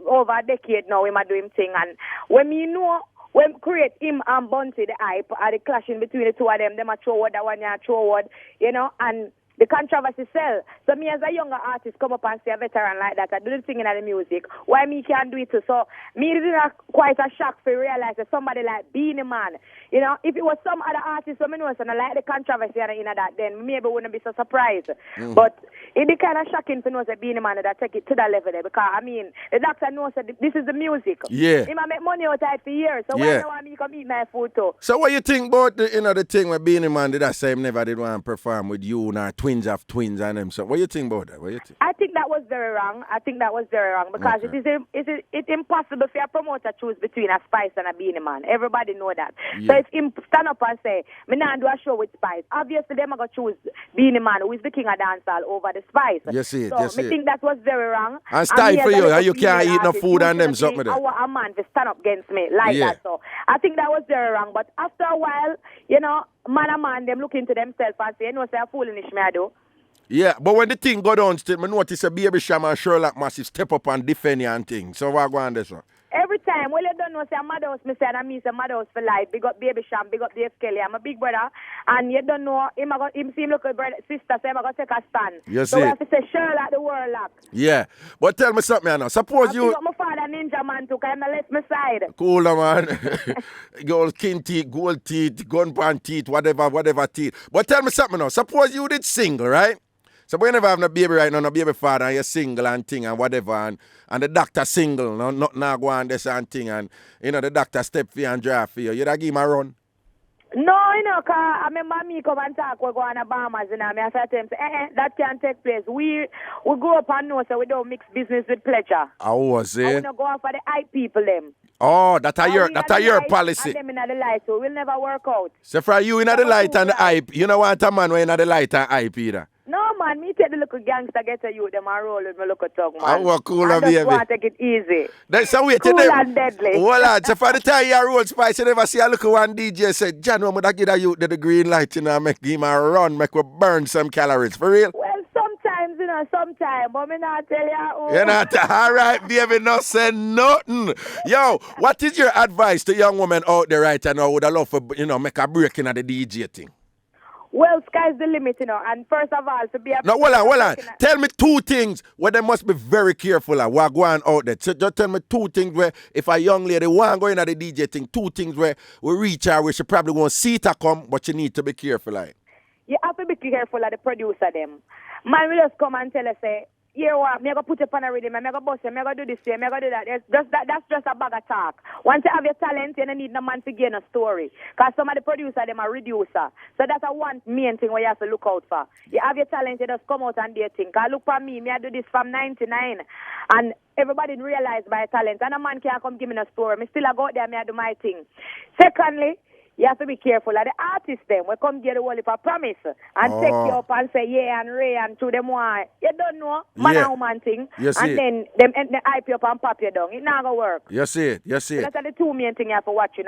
over a decade now. He might do him thing. And when me know, when create him and Bunty, the hype, are the clashing between the two of them, them a throw word, that one a throw word, and the controversy sell. So me as a younger artist come up and say a veteran like that, I do the singing and the music. Why me can't do it too? So me it is quite a shock to realize that somebody like Beanie Man, if it was some other artist, so me know, so I like the controversy and that, then maybe wouldn't be so surprised. But it be kind of shocking to know that Beanie Man that take it to that level there because, the doctor knows that this is the music. Yeah. He might make money out of it for years, so why don't me come eat my food too? So what you think about the thing where Beanie Man did that say him never did want to perform with you and twins of twins and them? So what you think about that? What you think? I think that was very wrong. Because it's impossible for a promoter choose between a Spice and a Beanie Man. Everybody know that. Yeah. So if him stand up and say, me not do a show with Spice, obviously them are going to choose Beanie Man, who is the king of dancehall, over the Spice. You see it, so you see I think that was very wrong. And style for you, and you can't eat no food and them something there. I want a man to stand up against me like that. So I think that was very wrong. But after a while, man and man, them look into themselves and say, say a foolish me I do. Yeah, but when the thing go down, still, I notice a Baby Sham and Sherlock Massive step up and defend you and things. So what go on there, sir? Every time, well, you don't know, say, Madhouse, me say, and me say, Madhouse for life. Big up Baby Sham, big up Dave Kelly. I'm a big brother. And you don't know, him see him look at brother, sister, so I'm going to take a stand. You so see we have to say, Sherlock the world lock. Yeah, but tell me something now. Suppose you... I got my father Ninja Man too, because I left my side. Cool, man. Gold king teeth, gold teeth, gun pan teeth, whatever teeth. But tell me something now. Suppose you did single, right? So we never have no baby right now, no baby father, and you're single and thing and whatever, and the doctor single, no, not now go on this and thing, and the doctor step for you and drive for you. You'd give him a run? No, because I remember me come and talk, we go on the Bahamas, I said to him, that can't take place. We grow up and know, so we don't mix business with pleasure. I was it? I want to go out for the hype people, them. Oh, that's your policy. And them in the light, so we'll never work out. So for you in the light and the hype, you know what a man when in the light and hype either? No, man, me take the little gangster get to you, them and roll with my little tongue, man. Oh, cool, I just want to take it easy. So wait, cool and deadly. Hold on, so for the time you roll Spice, you never see a little one DJ say, John, I'm going to give you the green light, make him a run, make we burn some calories, for real? Well, sometimes, but me not tell you. You're not, all right, baby, not say nothing. Yo, what is your advice to young women out there right now who would love for, make a break in the DJ thing? Well, sky's the limit, and first of all, to be a... No, hold on. Tell me two things where they must be very careful of while going out there. So just tell me two things where if a young lady want to go into the DJ thing, two things where we reach her where she probably won't see it come, but you need to be careful of it. You have to be careful of the producer, them. Man will just come and tell us, say, here what, me go put up on a rhythm, me go bust you, me go do this here, me go do that. That's just a bag of talk. Once you have your talent, you don't need no man to gain a story. Because some of the producer, them are reducer. So that's a one main thing where you have to look out for. You have your talent, you just come out and do your thing. Because look for me, I do this from 99. And everybody realize my talent. And a man can't come give me no story. Me still go out there, I do my thing. Secondly, you have to be careful of the artists them. We come get a whole heap of promise and take you up and say yeah and Ray and to them why. You don't know man and woman thing. You see and then them hype you up and pop you down. It not gonna work. You see it. That's the two main thing you have to watch for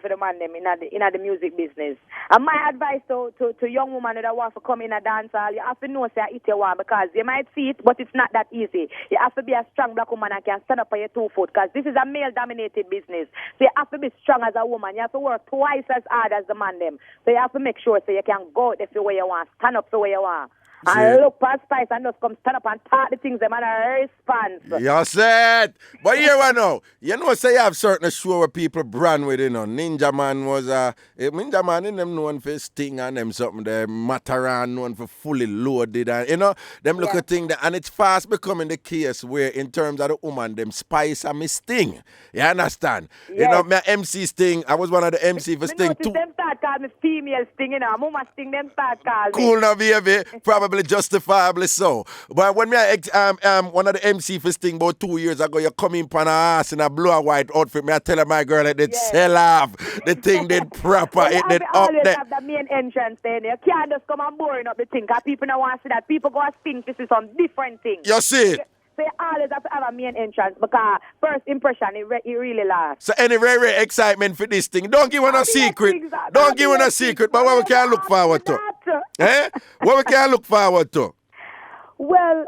the man them in the music business. And my advice to young women that want to come in a dancehall, you have to know say it you want because you might see it, but it's not that easy. You have to be a strong black woman and can stand up on your 2 foot because this is a male dominated business. So you have to be strong as a woman. You have to work twice as hard as the man them. So you have to make sure so you can go out the way you want, stand up the way you want. And look past Spice and just come stand up and talk the things them and a response. You said. But here we know. You know say you have certain show where people brand with, Ninja Man was Ninja Man in them known for Sting and them something there. Mataran known for fully loaded and them look at thing that and it's fast becoming the case where in terms of the woman, them Spice and me Sting. You understand? Yes. My MC Sting, I was one of the MC for Sting too. Them start call me female Sting, Mama Sting them start call me. Cool now, baby. Probably justifiably so. But when me one of the MC for Sting about 2 years ago, you come in on her ass in a blue and white outfit. Me I tell her my girl that it sell off. The thing did proper. It did up there. You have the main entrance there. You can't just come and boring up the thing because people don't want to see that. People go and think this is some different thing. You see it? So you always have to have a main entrance because first impression, it really lasts. So any rare excitement for this thing. Don't give us a secret. Don't give us a secret, but what we can look forward to. Eh? What we can look forward to. Well,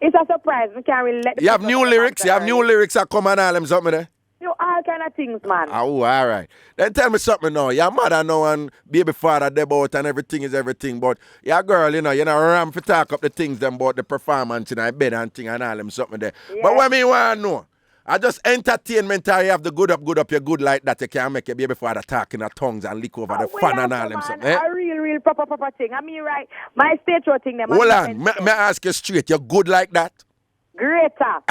it's a surprise. We can't really let the You have people new know lyrics. about You have it. new lyrics that come and all them something there. You know, all kind of things, man. Oh, all right. Then tell me something now. Your mother now and baby father they both and everything is everything. But your girl, you know ram for talk up the things them about the performance and bed and thing and all them something there. Yeah. But what me want to know? I just entertainment or you have the good up, you're good like that. You can't make your baby father talk in the tongues and lick over the fun and all them something. Eh? A real proper thing. I mean, right, my stage show thing. Hold on. May I ask you straight? You're good like that? Great like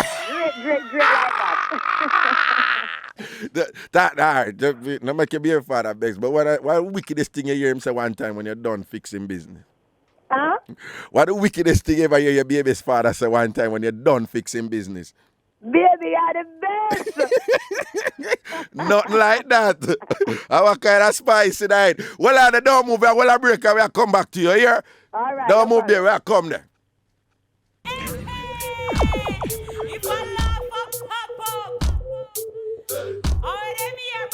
that. All right. No make your baby father begs. But what wickedest thing you hear him say one time when you're done fixing business? Huh? What the wickedest thing you ever hear your baby's father say one time when you're done fixing business? Baby, you're the best. Nothing like that. Our kind of spicy night. Well, don't move there. Well, I break and we'll come back to you here. All right. Don't move there. We'll come there. If I laugh up, pop up. All them here,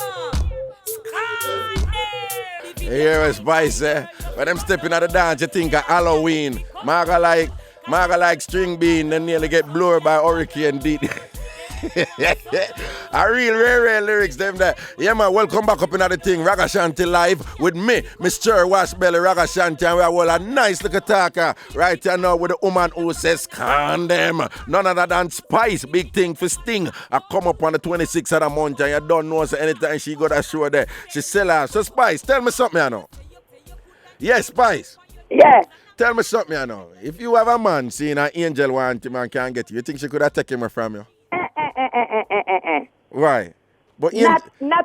man. Here is spicy. When them stepping at the dance, you think of Halloween. Maga like string bean and nearly get blown by hurricane Teet. A real rare lyrics them there. Yeah man, welcome back up in the thing. Ragashanti live with me, Mr. Washbelly Ragashanti, and we have a nice little talker right here now with the woman who says condemn. None other than Spice, big thing for Sting. I come up on the 26th of the month and you don't know so anytime she got a show there. She sell out. So Spice, tell me something I know. Yes, Spice. Yeah. Tell me something I know. If you have a man seeing an angel want him and can't get you think she could have taken him from you? Right. But Not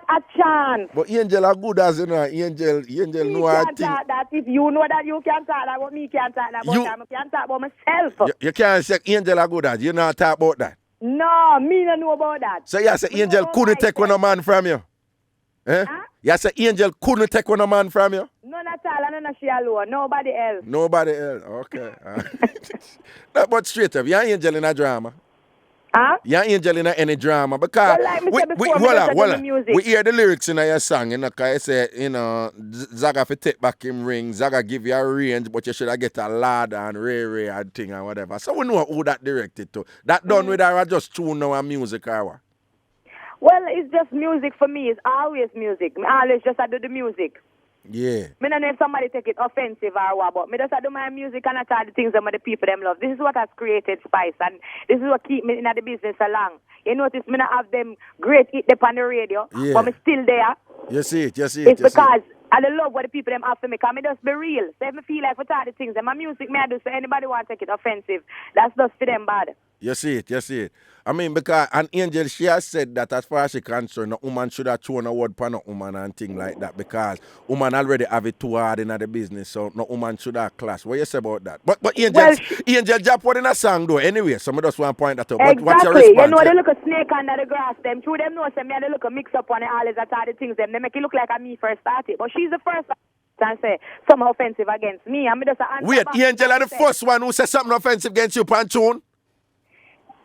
a chance. But angel are good as you know. Angel know her can't thing. talk that. If you know that you can talk that about me, can't talk that about them. I can't talk about myself. You can't say angel are good as you not talk about that. No, me don't know about that. So you say angel couldn't take one a man from you? Eh? Huh? You say angel couldn't take one a man from you? None at all, and none of she alone. Nobody else. Nobody else. Okay. No, but straight up, you're angel in a drama. Huh? You're angel in any drama because Well, like me said before, me just do the music. we hear the lyrics in your song, you know, because you say, you know, Zaga fi take back him ring, Zaga give you a range, but you should have get a lad and Ray and thing and whatever. So we know who that directed to. That done with her or just tune now and music or what? Well, it's just music for me. It's always music. I always just do the music. Yeah. I don't know if somebody take it offensive or what, but me just do my music and I try the things that the people them love. This is what has created Spice, and this is what keep me in the business along. You notice me not have them great hit them on the radio, Yeah. but me still there. You see it. It's because I love what the people them have for me. Because me just be real. So if me feel like for the things, and my music me I do, so anybody want to take it offensive, that's just for them bad. You see it. I mean, because an angel, she has said that as far as she concerned, no woman should have thrown a word for no woman and thing like that because woman already have it too hard in the business, so no woman should have class. What you say about that? But angel drop what in a song though anyway, so I just want to point that out. Exactly. What's your response? You know, they look a snake under the grass, them. Through them know, say, me, they look a mix up on the all these the things, them. They make it look like me first started. But she's the first and say something offensive against me. I'm just an Wait, angel are the first one who said something offensive against you, Pantune?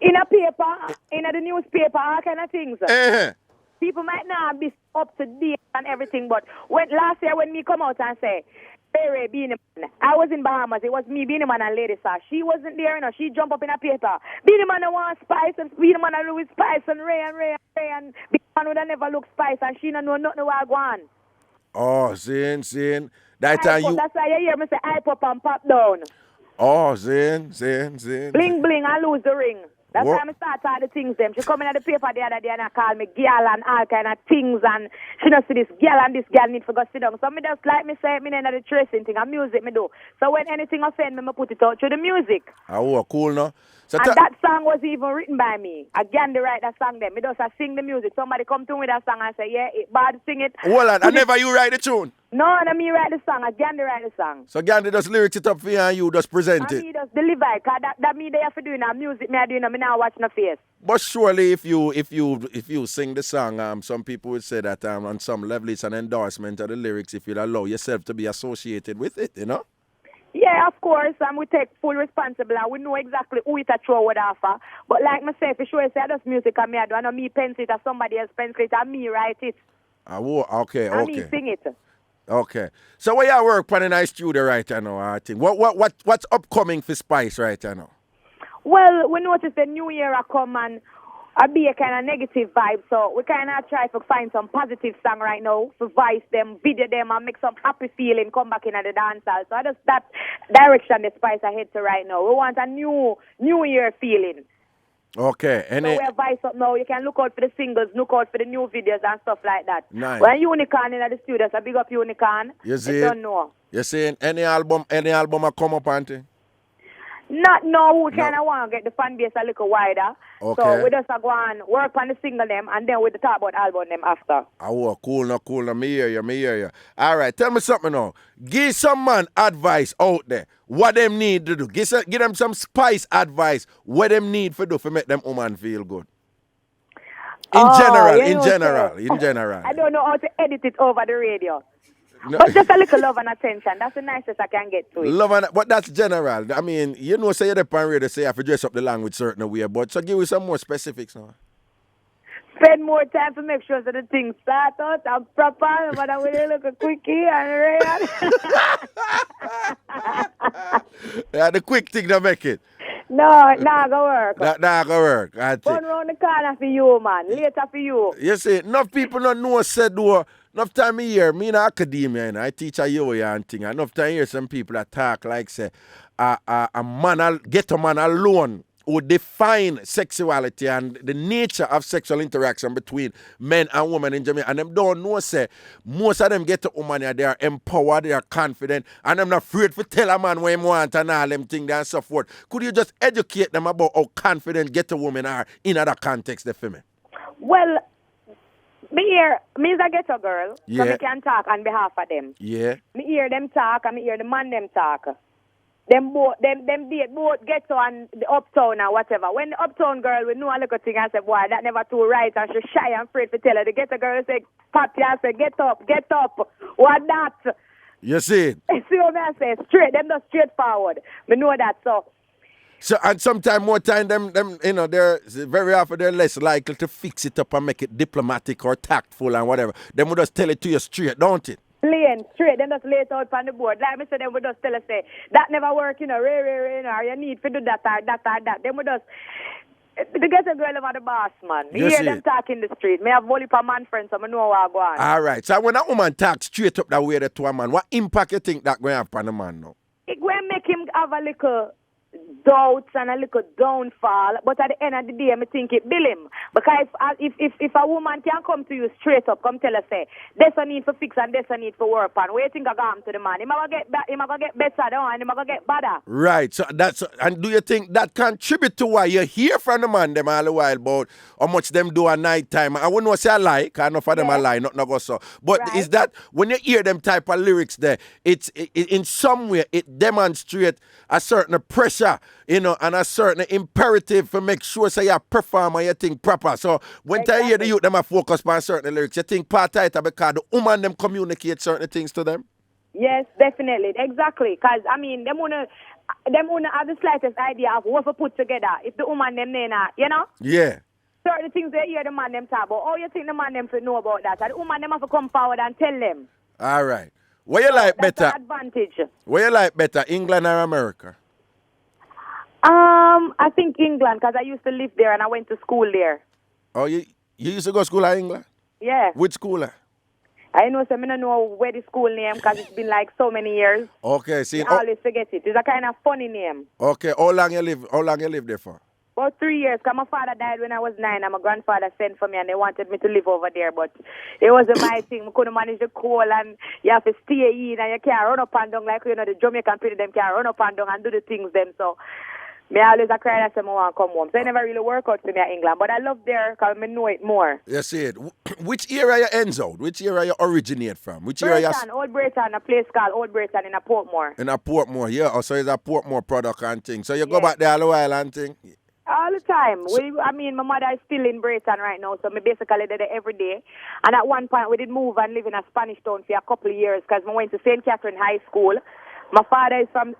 In a paper, in the newspaper, all kind of things. Uh-huh. People might not be up to date and everything, but last year when me come out and say, Ray Beanie Man, I was in Bahamas, it was me, Beanie Man and Lady Sash. She wasn't there, you know, she jumped up in a paper. Beanie Man want Spice, and Beanie Man and Louis Spice, and Ray, and Beanie Man would never look Spice, and she don't know nothing what go on. Oh, seeing. That time you... That's why you hear me say, I pop and pop down. Oh, seeing. Bling, bling, I lose the ring. That's why I start all the things them. She come in at the paper the other day and I call me girl and all kind of things, and she don't see this girl and this girl need to go sit down. So me just like me say, me in the tracing thing and music me do. So when anything offend me, me put it out through the music. Oh, cool, no? So and that song was even written by me. Again, they write that song then. Me just sing the music. Somebody come to me with that song and say, yeah, it bad, sing it. Hold on, I never you write the tune? No, and me write the song. Again, they write the song. So Gandhi just lyrics it up for you and you just present it? And me just deliver it. Because that me they have to do now. Music me I do now. Me now watch no face. But surely if you sing the song, some people would say that on some level it's an endorsement of the lyrics if you allow yourself to be associated with it, you know? Yeah, of course, and we take full responsibility. And we know exactly who it a throw would offer. But like myself, for sure, say that's music and me I do. I know me pencil it or somebody else pencil it and me write it. Okay. And me sing it. Okay. So where you work on in a studio right now, I think. What's upcoming for Spice right now? Well, we noticed the new year come and I be a kind of negative vibe, so we kind of try to find some positive song right now, to voice them, video them, and make some happy feeling come back in the dancehall. So that's that direction the Spice ahead to right now. We want a new year feeling. Okay. So we're voice up now. You can look out for the singles, look out for the new videos and stuff like that. Nice. When Unicorn in the studio, so big up Unicorn. You see don't know. You saying any album a come up, auntie? Not no, we kind of want to get the fan base a little wider. Okay. So we just go and work on the single them and then we talk about album them after. Oh, cool. Me hear you. All right, tell me something now. Give some man advice out there. What them need to do. Give them some Spice advice. What them need to do to make them woman feel good. In general. I don't know how to edit it over the radio. No. But just a little love and attention. That's the nicest I can get to it. But that's general. I mean, you know, say you're the pan radio, say you have to dress up the language certain way, but so give me some more specifics now. Spend more time to make sure that the things start out and proper, but I will look a quickie and real. Yeah, the quick thing to make it. No, not go work. Not go work. Run around the corner for you, man. Later for you. You see, enough people don't know said do. Enough time here, me in academia, I teach a yoga and thing. Enough time here, some people that talk like say, a man, get a man alone who define sexuality and the nature of sexual interaction between men and women in Jamaica. And them don't know, say, most of them get a woman here, they are empowered, they are confident, and I'm not afraid to tell a man what he want and all them things and so forth. Could you just educate them about how confident get a woman are in other contexts, for me? Well, me is a ghetto girl, yeah. So me can talk on behalf of them. Yeah. Me hear them talk and me hear the man them talk. Them both ghetto and the uptown or whatever. When the uptown girl will know a little thing and say, boy, that never too right, and she shy and afraid to tell her. The ghetto girl say, Papi, and say, get up. What that? You see it? See what I say? Straight. Them just straightforward. Me know that, so. So, and sometimes more time, them, you know, they're very often they're less likely to fix it up and make it diplomatic or tactful and whatever. Them would just tell it to you straight, don't it? Plain, straight. Them just lay it out on the board. Like me say, them would just tell us, say, that never work, you know, or you need to do that or that. Them would just, the ghetto girl are the boss, man. Me hear them talk in the street. Me have only for man friends, so I know what I go on. All right. So when a woman talks straight up that way to a man, what impact you think that going to have on a man now? It will make him have a little doubts and a little downfall, but at the end of the day, I think it bill him. Because if a woman can come to you straight up, come tell her, say, there's a need for fix and there's a need for work on, what do you think I got to the man? He might get better, and he might get better. Right. So and do you think that contribute to why you hear from the man them all the while about how much them do at night time? I wouldn't say I lie, because enough of them I lie, not go so. But right. Is that when you hear them type of lyrics there, it in some way it demonstrates a certain pressure, you know, and a certain imperative to make sure say you perform and you think proper. So when I hear the youth them a focus on certain lyrics, you think part of it because the woman them communicate certain things to them? Yes, definitely. Exactly. Because, I mean, them wanna have the slightest idea of what to put together. If the woman them there, you know? Yeah. Certain things they hear the man them talk about. Oh, you think the man them should know about that? And the woman them have to come forward and tell them. All right. What you like that's better? An advantage. What you like better, England or America? I think England, because I used to live there and I went to school there. Oh, you used to go to school in England? Yeah. Which school? I know, so I don't know where the school name, because it's been like so many years. Okay, see. I always forget it. It's a kind of funny name. Okay, how long you live there for? About 3 years, because my father died when I was 9, and my grandfather sent for me, and they wanted me to live over there, but it wasn't my thing. I couldn't manage the cold, and you have to stay in, and you can't run up and down like, you know, the Jamaican people, them can't run up and down and do the things them, so me always I cry that I want to come home. So it never really work out for me in England, but I love there because I know it more. You see it. Which area you ends out? Which area you originate from? Which area? Old Brighton, a place called Old Brighton in a Portmore. In a Portmore, yeah. Oh, so it's a Portmore product and thing. So you go back there all the while and thing? All the time. My mother is still in Brighton right now, so me basically did it every day. And at one point, we did move and live in a Spanish town for a couple of years because I went to St. Catherine High School. My father is from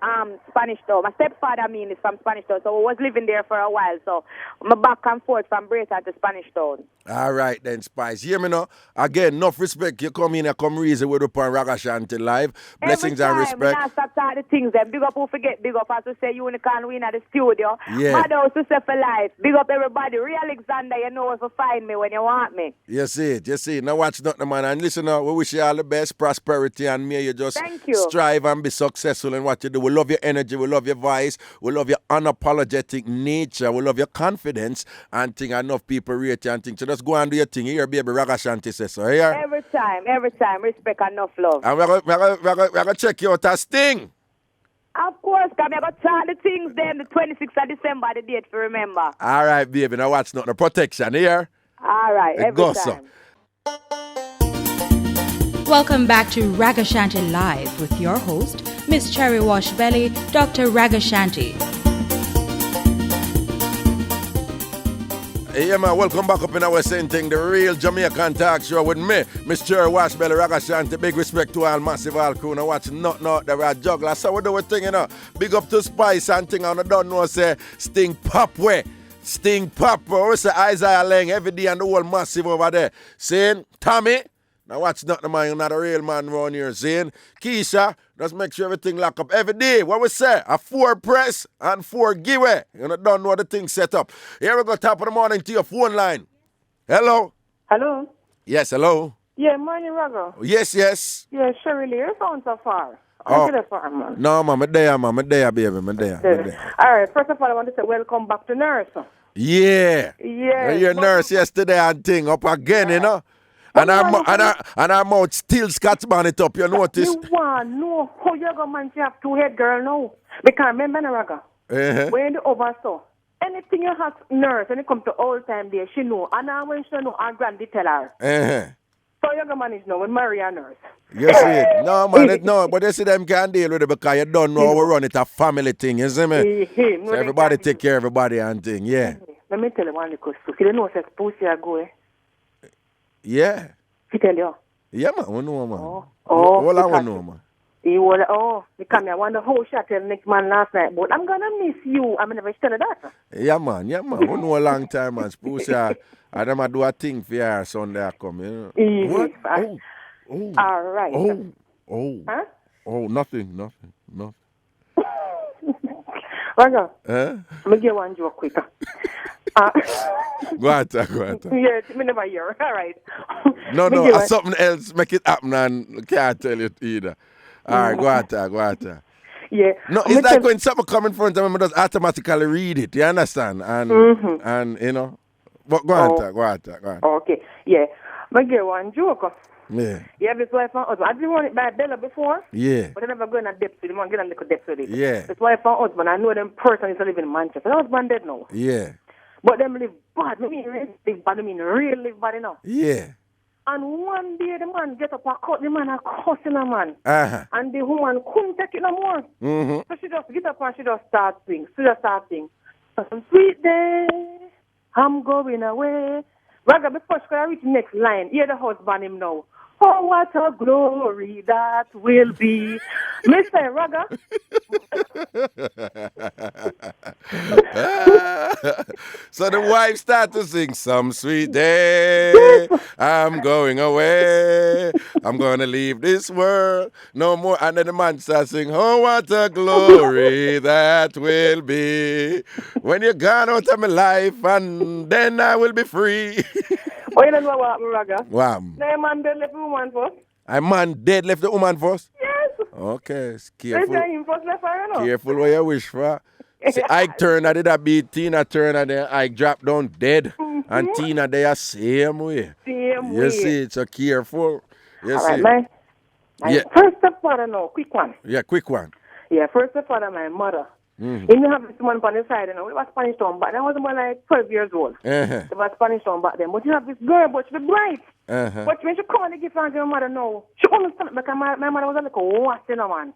Spanish Town. My stepfather, is from Spanish Town. So we was living there for a while. So I'm back and forth from Brayton to Spanish Town. All right then, Spice. Hear me now. Again, enough respect. You come in and come reason with upon Ragashanti live. Blessings and respect. Every time, stop talking the things. Big up who forget. Big up as to say unicorn win at the studio. Yeah. Mother to say for life. Big up everybody. Real Alexander, you know where to find me when you want me. You see it. Now watch nothing, man. And listen now, we wish you all the best, prosperity, and may you just strive and be successful in what you do. We love your energy. We love your voice. We love your unapologetic nature. We love your confidence. And think enough people rate you and think. So just go and do your thing. Here, baby, Ragashanti says so. Here. Every time. Respect and enough love. And we're going to check you out as Sting. Of course, because I'm going to start the things then the 26th of December, the date to remember. All right, baby. Now watch nothing. Protection here. All right, every go, time. Welcome back to Ragashanti Live with your host, Miss Cherry Wash Belly, Dr. Ragashanti. Yeah, man, welcome back up in our same thing, the real Jamaican talk show with me, Miss Cherry Wash Belly, Ragashanti. Big respect to all massive all crew. Now watch nothing out there, juggler. So we do a thing, you know. Big up to Spice and thing, and I don't know, say, Sting Pop way. Sting Pop, we say Isaiah Lang every day and the whole massive over there. Saying, Tommy, now watch nothing, man, you're not a real man around here. Saying, Keisha, just make sure everything lock up every day. What we say? A 4 press and 4 giveaway. You don't know the thing set up. Here we go, top of the morning to your phone line. Hello? Hello? Yes, hello? Yeah, morning, Raga. Yes. Yeah, Shirley, you sound so far. Oh. Far, man. No, man, I'm there, baby, I'm there. All right, first of all, I want to say welcome back to Nurse. Yeah. Yeah. Your nurse yesterday and thing up again, you know? And our mouth still Scotsman it up, you notice? You want to know how you're going to have 2 head girl now? Because remember, Raga, when the oversaw, anything you have nurse, when it comes to all time there, she know. And now when she know, our granddie tell her. So you're going to manage now with Maria nurse. You see it? No, man, no, but you see them can't deal with it because you don't know how we run it, a family thing, you see me? So everybody take care of everybody and thing, yeah. Let me tell you one because you know says pussy I go, eh? Yeah. He tell you? Yeah, man, we know, man. All I want to know, man. Because I wonder how she tell next man last night, but I'm going to miss you. I'm never tell you that. Yeah, man. We know a long time, man. Pussy, I don't do a thing for her Sunday I come, you know. What? Oh. All right. Huh? Oh, nothing. Raga, let me get one joke quicker. Go on. Yeah, me never hear. All right. No, something else make it happen and can't tell you either. All right, go on. Yeah. No, it's like when something come in front of me, I just automatically read it. You understand? And you know, but go on. Okay. Yeah. Me get one joke. Yeah. You have this wife and husband. Have you run it by Bella before? Yeah. But they never go in a depth with it. Man, get a little depth with it. Yeah. This wife and husband, I know them person is living in Manchester. The husband dead now. Yeah. But them live bad. I mean, really live bad enough. Yeah. And one day the man get up and cut the man and cussing a man. And the woman couldn't take it no more. So she just get up and she just start sing. Some sweet day, I'm going away. Raga, before she can reach the next line, hear the husband him now. Oh, what a glory that will be. Mr. Raga. So the wife start to sing, some sweet day, I'm going away, I'm going to leave this world no more. And then the man starts singing, oh, what a glory that will be when you're gone out of my life, and then I will be free. Oh, you don't know what happened, Raga? Wow. The man dead left the woman first. A man dead left the woman first? Yes. Okay, careful. Him first left her, you know. Careful what you wish for. See, Ike turn, I did a beat, Tina turn, and then Ike drop down dead. And Tina, they are same way. You see it, so careful. You see. Right, my first of all, no, quick one. Yeah, quick one. Yeah, first of all, my mother. You have this one on the side, you know, it was Spanish Town back then. I was about like 12 years old. It was Spanish Town back then. But you have this girl, but she's bright. But when she come and give her to my mother now, she couldn't stand it because my mother was like, what, you know, man?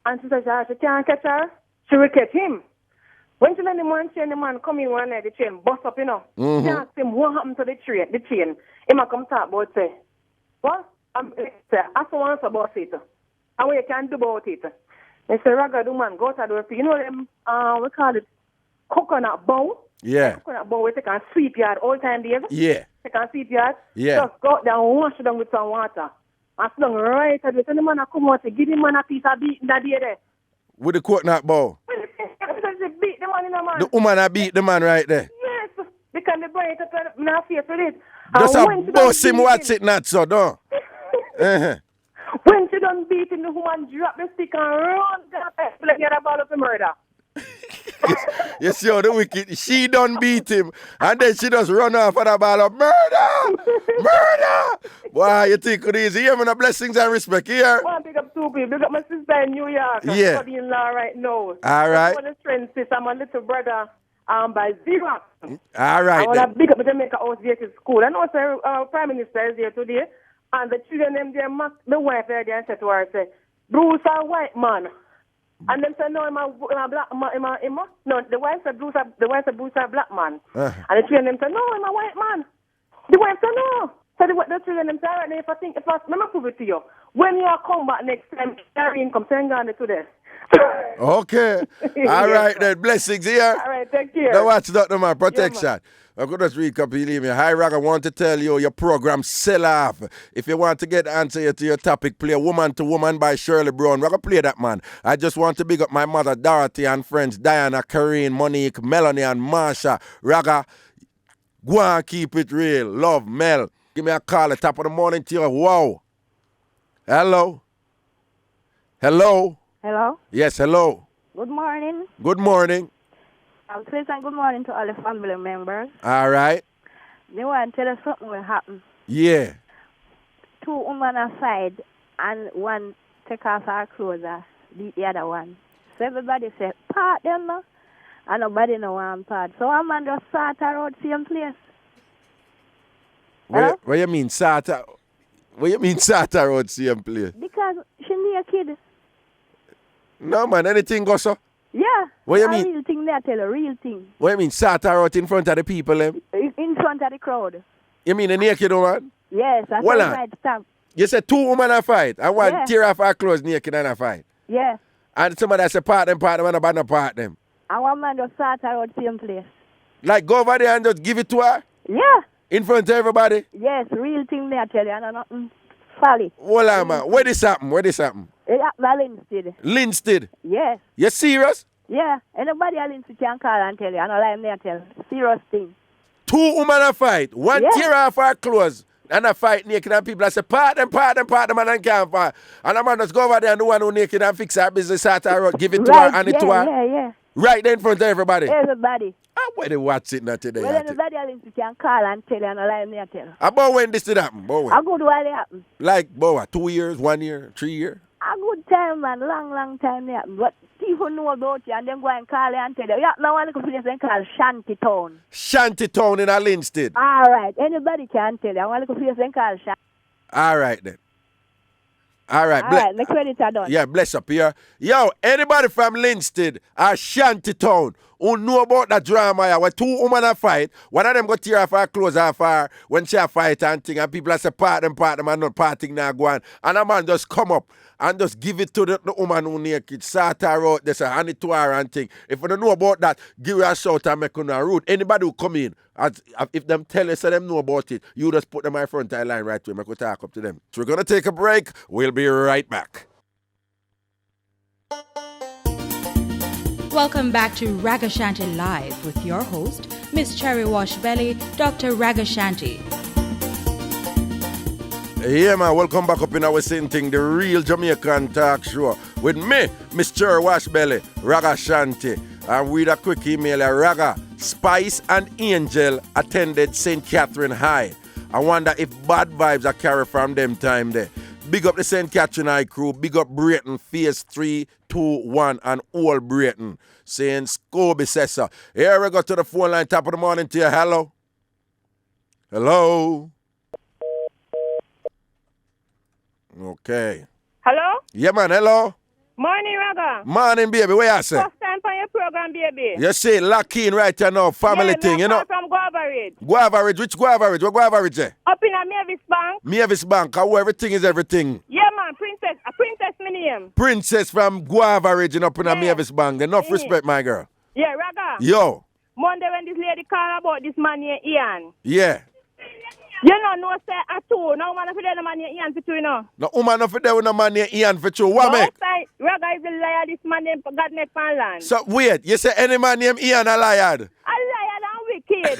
And she said she can't catch her. She will catch him. When she let the man come in one night, the chain bust up, you know. She asked him what happened to the chain. He might come talk about say, what? I saw one about it. and what you can do about it. They say, Raga, do man, go to the door. You know them, we call it coconut bowl? Yeah. Coconut bowl, we take a sweep yard all time, Dave. Yeah. Take a sweep yard. Yeah. Just go out there and wash it down with some water. And sit down right at the so the man come out, say, give him man a piece of beating that day there. With the coconut bowl. Because they beat the man in the man. The woman I beat the man right there. Yes. Because they bring it up in my face with it. Just And a when she boss done him beat what's it not so, don't. When she done beating, the woman drop the stick and run like you're about to murder. Yes, yo, the wicked. She done beat him. And then she just run off and a ball of murder! Murder! Boy, you think it easy. You have blessings and respect here. I want to pick up two people. Pick up my sister in New York. Yeah. I'm studying law right now. All right. I'm a friend, sister. I'm a little brother by Zero. All right. I want to pick up the Jamaica House Vehicle School. I know sir, Prime Minister is here today. And the children, the wife there, they said to her, say, Bruce a white man. And them say, no, I'm a black man. No, the wife said Bruce a black man. And the children them say, no, I'm a white man. The wife said, no. So the children them say, all right, now let me prove it to you. When you come back next time, carrying come send on to this. Okay. All right, then. Blessings here. All right, take care. Now watch that, no man. Protection. Yeah, man. I'm going to just recap. Hi, Rag. I want to tell you your program sell off. If you want to get the answer to your topic, play Woman to Woman by Shirley Brown. We're going to play that, man. I just want to big up my mother, Dorothy, and friends, Diana, Karine, Monique, Melanie, and Marsha. Raga, go and keep it real. Love, Mel. Give me a call at top of the morning to you. Wow. Hello? Hello? Hello? Yes, hello. Good morning. Good morning. I'm saying good morning to all the family members. All right. They want to tell us something will happen. Yeah. Two women aside and one take off her clothes and beat the other one. So everybody say, part them now. And nobody know one part. So one man just sort her out same place. What you mean, Sata? What you mean, Sata road same place? Because she naked. No, man, anything goes so? Yeah. What you mean? Real thing there, tell a real thing. What you mean, Sata out in front of the people, them? In front of the crowd. You mean a naked woman? Yes, that's Well, right stamp. You said two women a fight, and one Yeah. tear off her clothes naked and a fight. Yeah. And somebody say part them, and a bad part them. And one man just sort her out same place. Like go over there and just give it to her? Yeah. In front of everybody? Yes, real thing there, tell you, and nothing folly. Hold on, man. Where this happen? Where this happen? It happened Linstead. Linstead? Yes. You serious? Yeah. Anybody at Linstead can call and tell you. I know like me tell. Serious thing. Two women a fight. One tear off her clothes and a fight naked, and people say, part them, and can't fight. And a man just go over there and the one who naked and fix her business, sort her out, give it to her, and it to her. Yeah. Right there in front of everybody. Everybody. Where they watch it now today? Well, anybody at Linstead can call and tell you. I know like me tell. About when this did happen? About when? A good while it happen. Like, what, 2 years, 1 year, 3 years? A good time, man. Long time it happen. But people know about you and them go and call you and tell you. Yeah, now one little place they call Shantytown. Shantytown in a Linstead. All right. Anybody can tell you. One little place they call Shantytown. All right, then. All right. All right, the credits are done. Yeah, bless up here. Yo, anybody from Linstead or Shantytown who know about that drama here, where two women a fight, one of them go tear off her clothes off her when she a fight and thing, and people say part them, and not parting now go on. And a man just come up and just give it to the woman who naked, sort her out, they say, hand it to her and thing. If you don't know about that, give her a shout and make her rude. Anybody who come in, if them tell you, say them know about it, you just put them in front of the line right away, make we talk up to them. So we're going to take a break. We'll be right back. Welcome back to Ragashanti Live with your host, Miss Cherry Washbelly, Dr. Ragashanti. Yeah, man, welcome back up in our same thing, the real Jamaican talk show. With me, Miss Cherry Washbelly, Ragashanti. And with a quick email, Raga, Spice and Angel attended St. Catherine High. I wonder if bad vibes are carried from them time there. Big up the St. Catherine High crew. Big up Brayton, Phase 3, 2, 1, and all Brayton. Saying Scobie Sessa. Here we go to the phone line, top of the morning to you. Hello? Hello? Okay. Hello? Yeah, man, hello? Morning, Raga. Morning, baby. Where you say? First time for your program, baby. You say lock in right here now, family thing, you know? From Guava Ridge. Guava Ridge, which Guava Ridge? What Guava Ridge Up in a Mavis Bank. Mavis Bank, how everything is everything. Yeah, man, Princess Minia. name? Princess from Guava region up in a Mavis Bang. Enough respect, my girl. Yeah, Raga. Yo. Monday when this lady called about this man here, Ian. Yeah. You know, no say at all. No man for the man here, Ian, for two, you know. No woman of there with no man named Ian for true. What make? Raga is a liar. This man named God make man land. So wait, you say any man named Ian a liar? A liar and wicked.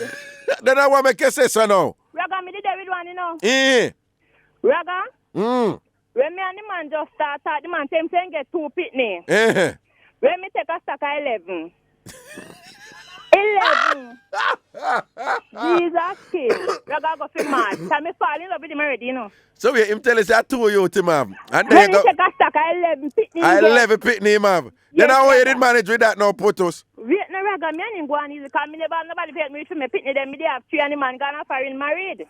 Then I want to make you say so now. Raga, me the David one, you know. Raga. When me and the man just start, the man same thing get 2 pitney. When me take a stack of 11. 11. Jesus king. Raga go for mad. So me fall in love with him already, you know. So wait, him tell us that 2 of you to ma'am. And then when he take a stack of 11 pitney. 11 pitney, ma'am. Then how you did manage with that now, Putus? Wait, no, Raga, me and him go on easy, because me never nobody paid me for me pitney, then me they have 3 and the man gonna foreign married.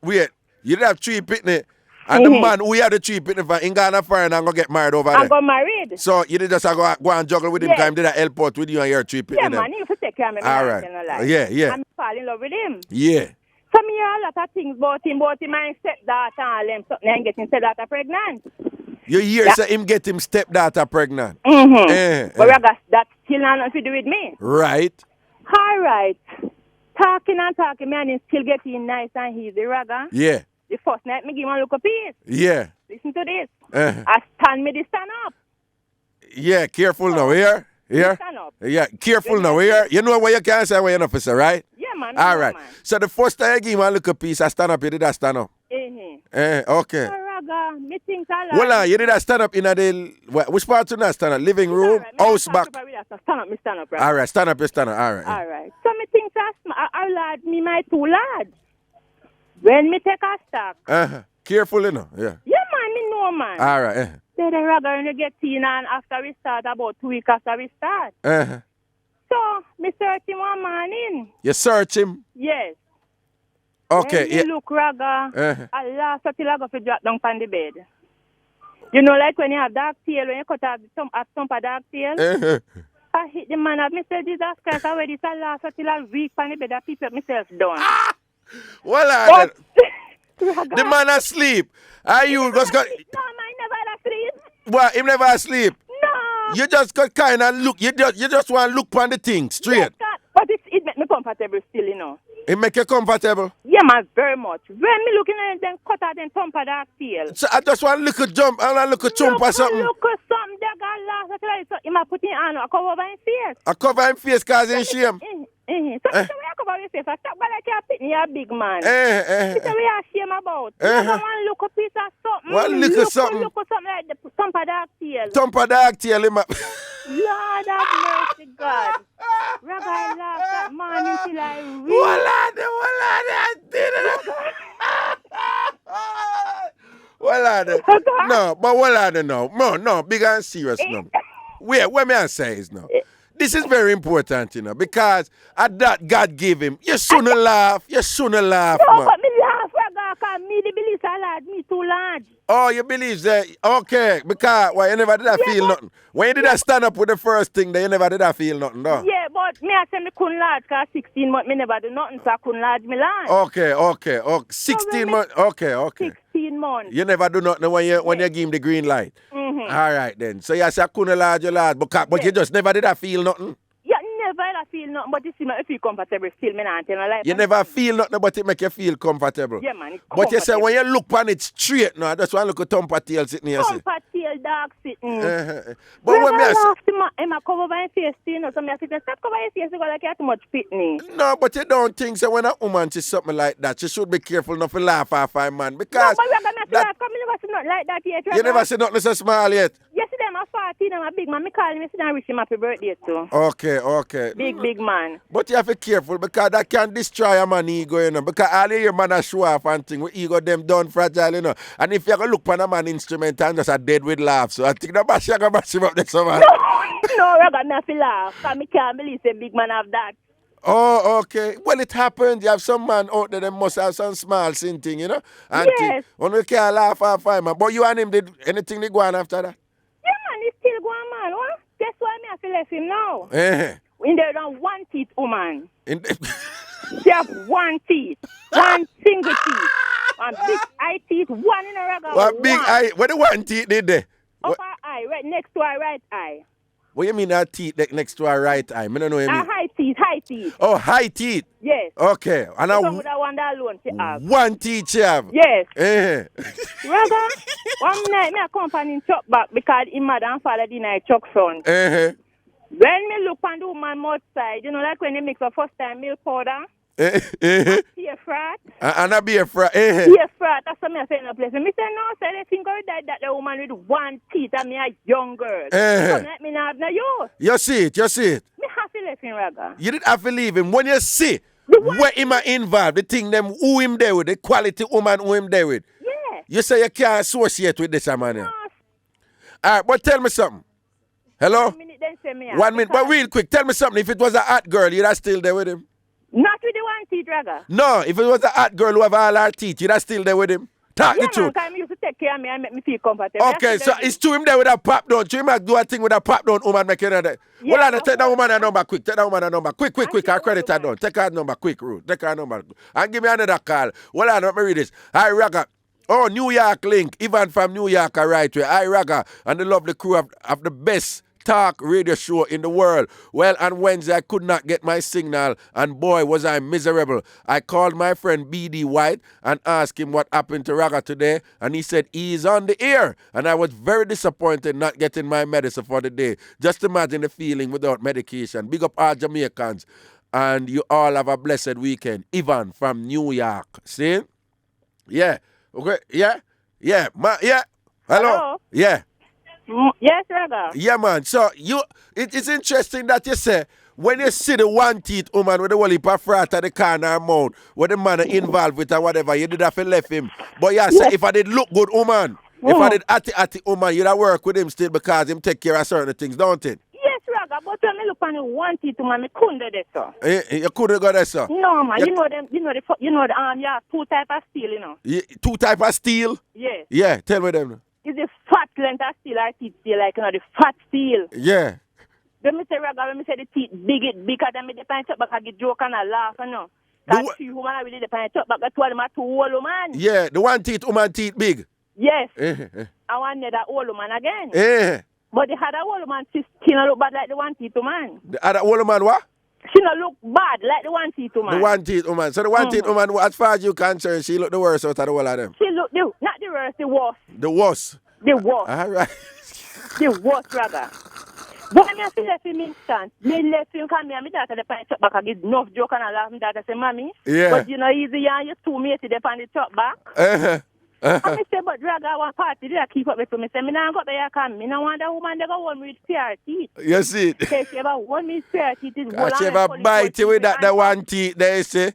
Wait, you did have 3 pitney, and the man who had the 3 pitney for in Ghana foreign and go get married over there. I got married. So you did just go and juggle with him, because him did that help out with you and your 3 pitney. Yeah, man, you have to take care of me. All right. Yeah. I'm fall in love with him. Yeah. So me hear a lot of things about him and stepdaughter and them, something and getting stepdaughter pregnant. You hear say him get him stepdaughter pregnant. But Raga, that's still not nothing to do with me. Right. All right. Talking, me and him still getting nice and easy, Raga. Yeah. The first night, me give him a look of peace. Yeah. Listen to this. I stand up. Yeah, careful now, here. Stand up. Yeah, careful now, here. You know what you can't say when you're not officer, right? Yeah, man. All right. Man. So the first time I give him a look of peace, I stand up, you did that stand up? Okay. Raga, me think I like. Well, you did that stand up in the, which part to that stand up? Living room, right. house back? Stand up, right? All right, stand up, you stand up. All right. All right. So me think I lad me my 2 lads. When me take a stack. Careful, you know. Yeah. Yeah, man, me know, man. All right. Then the Raga when you get in and after we start, about 2 weeks after we start. So, me search him one morning. You search him? Yes. Okay. When you look, Raga, I last until I go to drop down on the bed. You know, like when you have dark tail, when you cut off some of dark tail. I hit the man up. Me say, Jesus Christ, I already said last until I weak on the bed. I pick up myself down. Well, the man asleep. Are you just got... No, man, never asleep. What? Him never asleep? No. You just got kind of look. You just want to look on the thing straight. Yes, but it make me comfortable still, you know. It make you comfortable? Yeah, man, very much. When me looking at them cut out them thump of dark tail. So I just want to look a jump. I want to look a jump or something. Look at something that got last. So he might put his hand I cover over his face. I cover his face because he's shame. So when I cover your face, I stop by like you're pitting you're a big man. It's what you're shame about. You want to look a piece of something. What look at something? Look at something like the thump of dark tail. Thump of dark tail, Lord have mercy, God. Rabbi laughed that morning till I read. No, big and serious no. Wait, what may I say is no. This is very important, you know, because at that God gave him. You shouldn't laugh. You shouldn't laugh, no, man. But me laugh, because me the believe I lad, me too large. Oh, you believe that? Okay, because you never did feel nothing. When you did that stand up with the first thing, you never did feel nothing, no? Yeah, but me I say me couldn't large, because 16 months me never do nothing, so I couldn't large me large. Okay. 16 months. Okay. 16 months. You never do nothing when you give him the green light. All right then. So you say I couldn't large your lad, but you just never did feel nothing. Yeah, never feel nothing, but you see me, I feel comfortable still, me not tell no lie. You never feel nothing, but it make you feel comfortable. Yeah, man. But you say when you look on it straight now, that's why I look at thumper tail sitting here. Thumper tail dog sitting. But when me I cover my face, you know, so me I say, stop cover your face, because like you have too much pitney. No, but you don't think so when a woman says something like that, she should be careful not to laugh off a man, because... No, but we're going to laugh, because I never see nothing like that yet. You never see nothing so small yet? Yesterday, I'm 14, I'm a big man. Me call him, I wish him happy birthday too. Okay. Big man. But you have to be careful, because that can destroy a man ego, you know. Because all you hear man a show off and thing, with ego them done fragile, you know. And if you go look on a man instrument and just a dead with laugh, so I think the bash you going to mash him up there somewhere. No, Raga, me have to laugh. Because I can't believe a big man have that. Oh, okay. Well, it happened. You have some man out there that must have some small sin thing, you know. And yes. When we can't laugh off him, man. But you and him did anything they go on after that? Yeah, man, he still go on, man. What? That's why me have to let him know. In there on one teeth, woman. She have one teeth. One single teeth. One big eye teeth, one in a Raga. What big eye? What the one teeth did they? Upper eye, right next to her right eye. What you mean her teeth next to her right eye? I don't know what you mean. High teeth. Oh, high teeth. Yes. Okay. And Some with that one that alone she have. One teeth she have. Yes. Rather, one night me accompany chop back because him mother and father didn't chuck front. Uh-huh. When me look on the woman mouth side, you know, like when they mix the first time milk powder. Be a frat. And I be a frat. Be a frat. That's what I say in a place. And me say, no, say they think that the woman with one teeth and me a young girl. So let me not have no use. You see it. Me have to let him, Raga. You didn't have to leave him. When you see where him are involved, the thing them who him there with, the quality woman who him there with. Yeah. You say you can't associate with this man. No. All right, but tell me something. Hello? 1 minute, then say me. 1 minute, but real quick, tell me something. If it was a hot girl, you'd have still there with him? Not with the one teeth, Raga. No, if it was a hot girl who have all her teeth, you'd have still there with him? Talk the truth. Yeah, man, used to take care of me and make me feel comfortable. Okay, so it's to him there with a pop down. To him do a thing with a pop down woman making that. Yeah, well, take that woman a number quick. Take that woman a number. Quick. Our credit her down. Take her number quick, Ruth. Take her number. And give me another call. Well, let me read this. Hi, Raga. Oh, New York link. Ivan from New York, right way. Hi, Raga. And the lovely crew of the best talk radio show in the world. Well, on Wednesday I could not get my signal and boy was I miserable. I called my friend BD White and asked him what happened to Raga today and he said he's on the air and I was very disappointed not getting my medicine for the day. Just imagine the feeling without medication. Big up all Jamaicans and you all have a blessed weekend. Ivan from New York. See? Yeah. Okay. Yeah. Yeah. Hello? Yeah. Yes, Raga. Yeah, man. So it's interesting that you say when you see the one teeth woman with the whole heap of frat at the corner mouth, where the man involved with or whatever, you did have to left him. But yeah, say if I did look good woman, if I did atty woman, you'd have work with him still because him take care of certain things, don't it? Yes, Raga. But when I look on the one teeth woman, I couldn't do that, sir. You couldn't go there, sir? No, man. You know two type of steel, you know. Two type of steel? Yes. Yeah, tell me them. It's the fat length of steel or teeth steel, like, you know, the fat steel. Yeah. When me say Raga, when me say the teeth bigger than me, the pint up back, I get joke and I laugh, you know. Because few women are really the pint up back, I told them I two old woman. Yeah, the one teeth woman teeth big. Yes. I want that old woman again. But the other old woman, she don't look bad like the one teeth woman. The other old woman what? She don't look bad like the one teeth woman. The one teeth woman. So the one teeth woman, as far as you concerned, she look the worst out of the whole of them. She look not the worst, the worst. The worst. The worst. All right. The worst, Raga. But I feel left him instant. Me left him come here, me daughter the pint up back, I get enough joke and I laugh. Me daughter say, Mommy, but you know, easy and you two mates the pan the top back. And me say, but Raga, I want party, did I keep up with me? Say, me now got there, come. Me now want that woman, they go one with spare teeth. You see it? Say, she ever one with spare teeth. She ever bite you with that one teeth, they say.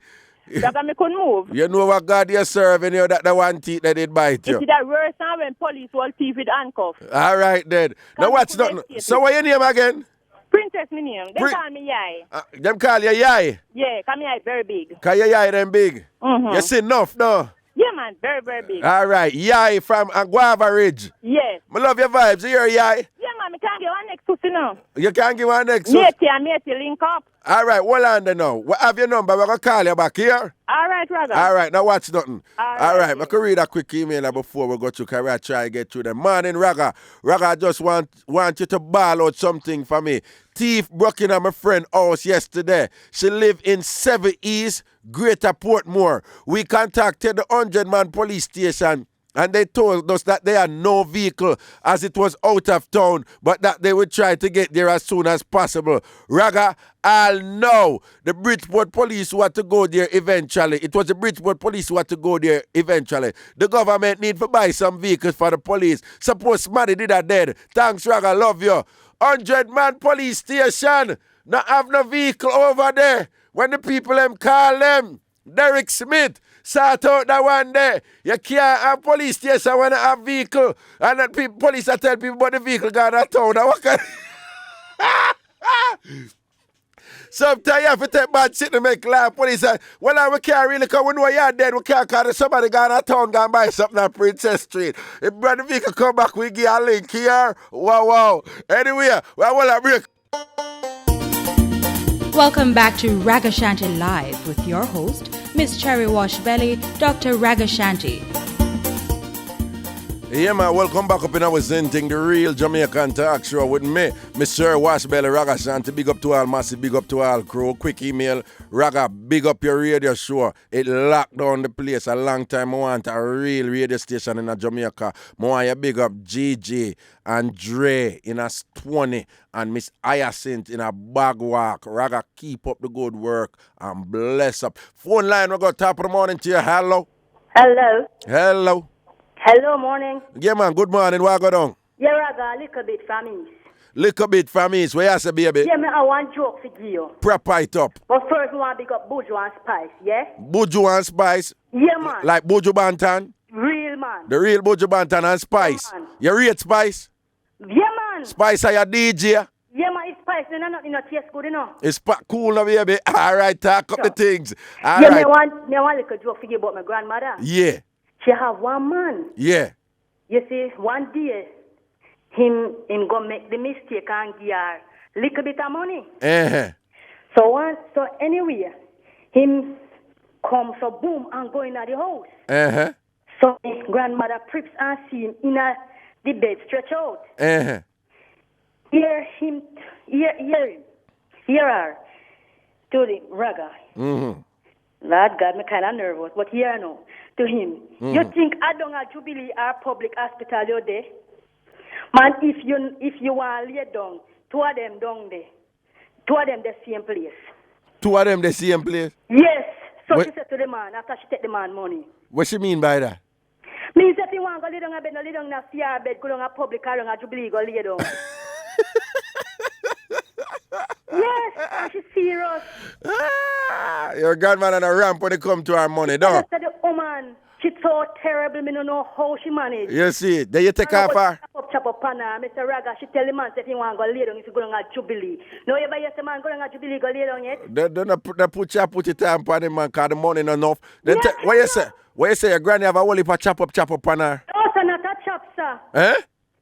Raga, me couldn't move. You know what God you're serving you, that the one teeth that did bite you. It's that worse now when police will teeth with handcuffs. All right, then. Now what's not? So what your name again? Princess, my name. They call me Yai. Them call you Yai? Yeah, come Yai very big. Call you Yai them big? You see enough, no? Yeah, man, very, very big. All right, Yai from Guava Ridge. Yes. I love your vibes. You hear Yai? Yeah, man, I can't get one next to you now. You can't give one next to Matey, link up. All right, hold on there now. We have your number. We're going to call you back here. All right, Raga. All right, now watch nothing. All right, I can read a quick email before we go to career, try to get through the morning. Raga, I just want you to ball out something for me. Thief broke in at my friend's house yesterday. She live in 7 East, Greater Portmore. We contacted the 100-man police station and they told us that they had no vehicle as it was out of town, but that they would try to get there as soon as possible. Raga, I'll know the Bridgeport police who had to go there eventually. It was the Bridgeport police who had to go there eventually. The government need to buy some vehicles for the police. Suppose somebody did that dead. Thanks, Raga, love you. 100-man police station, not have no vehicle over there. When the people them call them, Derek Smith, sort out that one day. You can't have police station when you have vehicle. And that police are tell people about the vehicle gone out of town. Now what kind sometimes you have to take bad shit to make laugh. Police say, well, we can't really come. We know you're dead. We can't call somebody gone out of town, gone buy something on Princess Street. If brother vehicle come back, we give a link here. Wow. Anyway, well, break. Welcome back to Ragashanti Live with your host, Miss Cherry Wash Belly, Dr. Ragashanti. Yeah, man, welcome back up in our Zen thing, the real Jamaican talk show with me, Mr. Washbelly Ragashanti. Big up to all massive, big up to all crew. Quick email, Raga, big up your radio show. It locked down the place a long time. I want a real radio station in Jamaica. I want you big up Gigi and Dre in a Stoney and Miss Hyacinth in a Bagwalk. Raga, keep up the good work and bless up. Phone line, we got top of the morning to you. Hello. Hello. Hello. Hello, morning. Yeah, man, good morning. What go down? Yeah, I got a little bit from me. Little bit from me. Where you say, baby? Yeah, I want joke for you. Proper it up. But first, I want to pick up Buju and Spice, yeah? Buju and Spice? Yeah, man. Like Buju Bantan? Real, man. The real Buju Bantan and Spice? Yeah, man. You rate Spice? Yeah, man. Spice are your DJ? Yeah, man, it's Spice. No, nothing not taste good, you know. It's cool now, baby. All right, talk up the things. All yeah, right. I want a little joke for you about my grandmother. Yeah. She have one man. Yeah. You see, one day, him go make the mistake and give her little bit of money. Uh-huh. So anyway, him come, so boom, and go in the house. Uh-huh. So his grandmother prips and see him in the bed stretch out. Uh-huh. Hear her to the Raga. Mm-hmm. Lord God, me kind of nervous, but here now, to him. Mm-hmm. You think I don't have Jubilee or public hospital you there? Man, if you want to lay down, two of them down there. Two of them the same place. Two of them the same place? Yes. So what? She said to the man, after she take the man money. What she mean by that? Means if you want to go lay down a bed, no lay down in a CR bed, go down a public or down a Jubilee, go lay down. Yes, and she's serious. Your grandmother on a ramp when it come to her money, don't? I said the woman, she's so terrible, me don't know how she managed. You see, then you take off her. Chop up on her. Mr. Raga, she tell the man if he want to go lay down, if you go down a Jubilee. No, you ever hear the man go down a Jubilee, go lay down yet? They put your time on him, man, because the money not enough. Then what you say? What you say? Your granny have a whole heap of chop up on her? No, sir, not a chop, sir. Eh?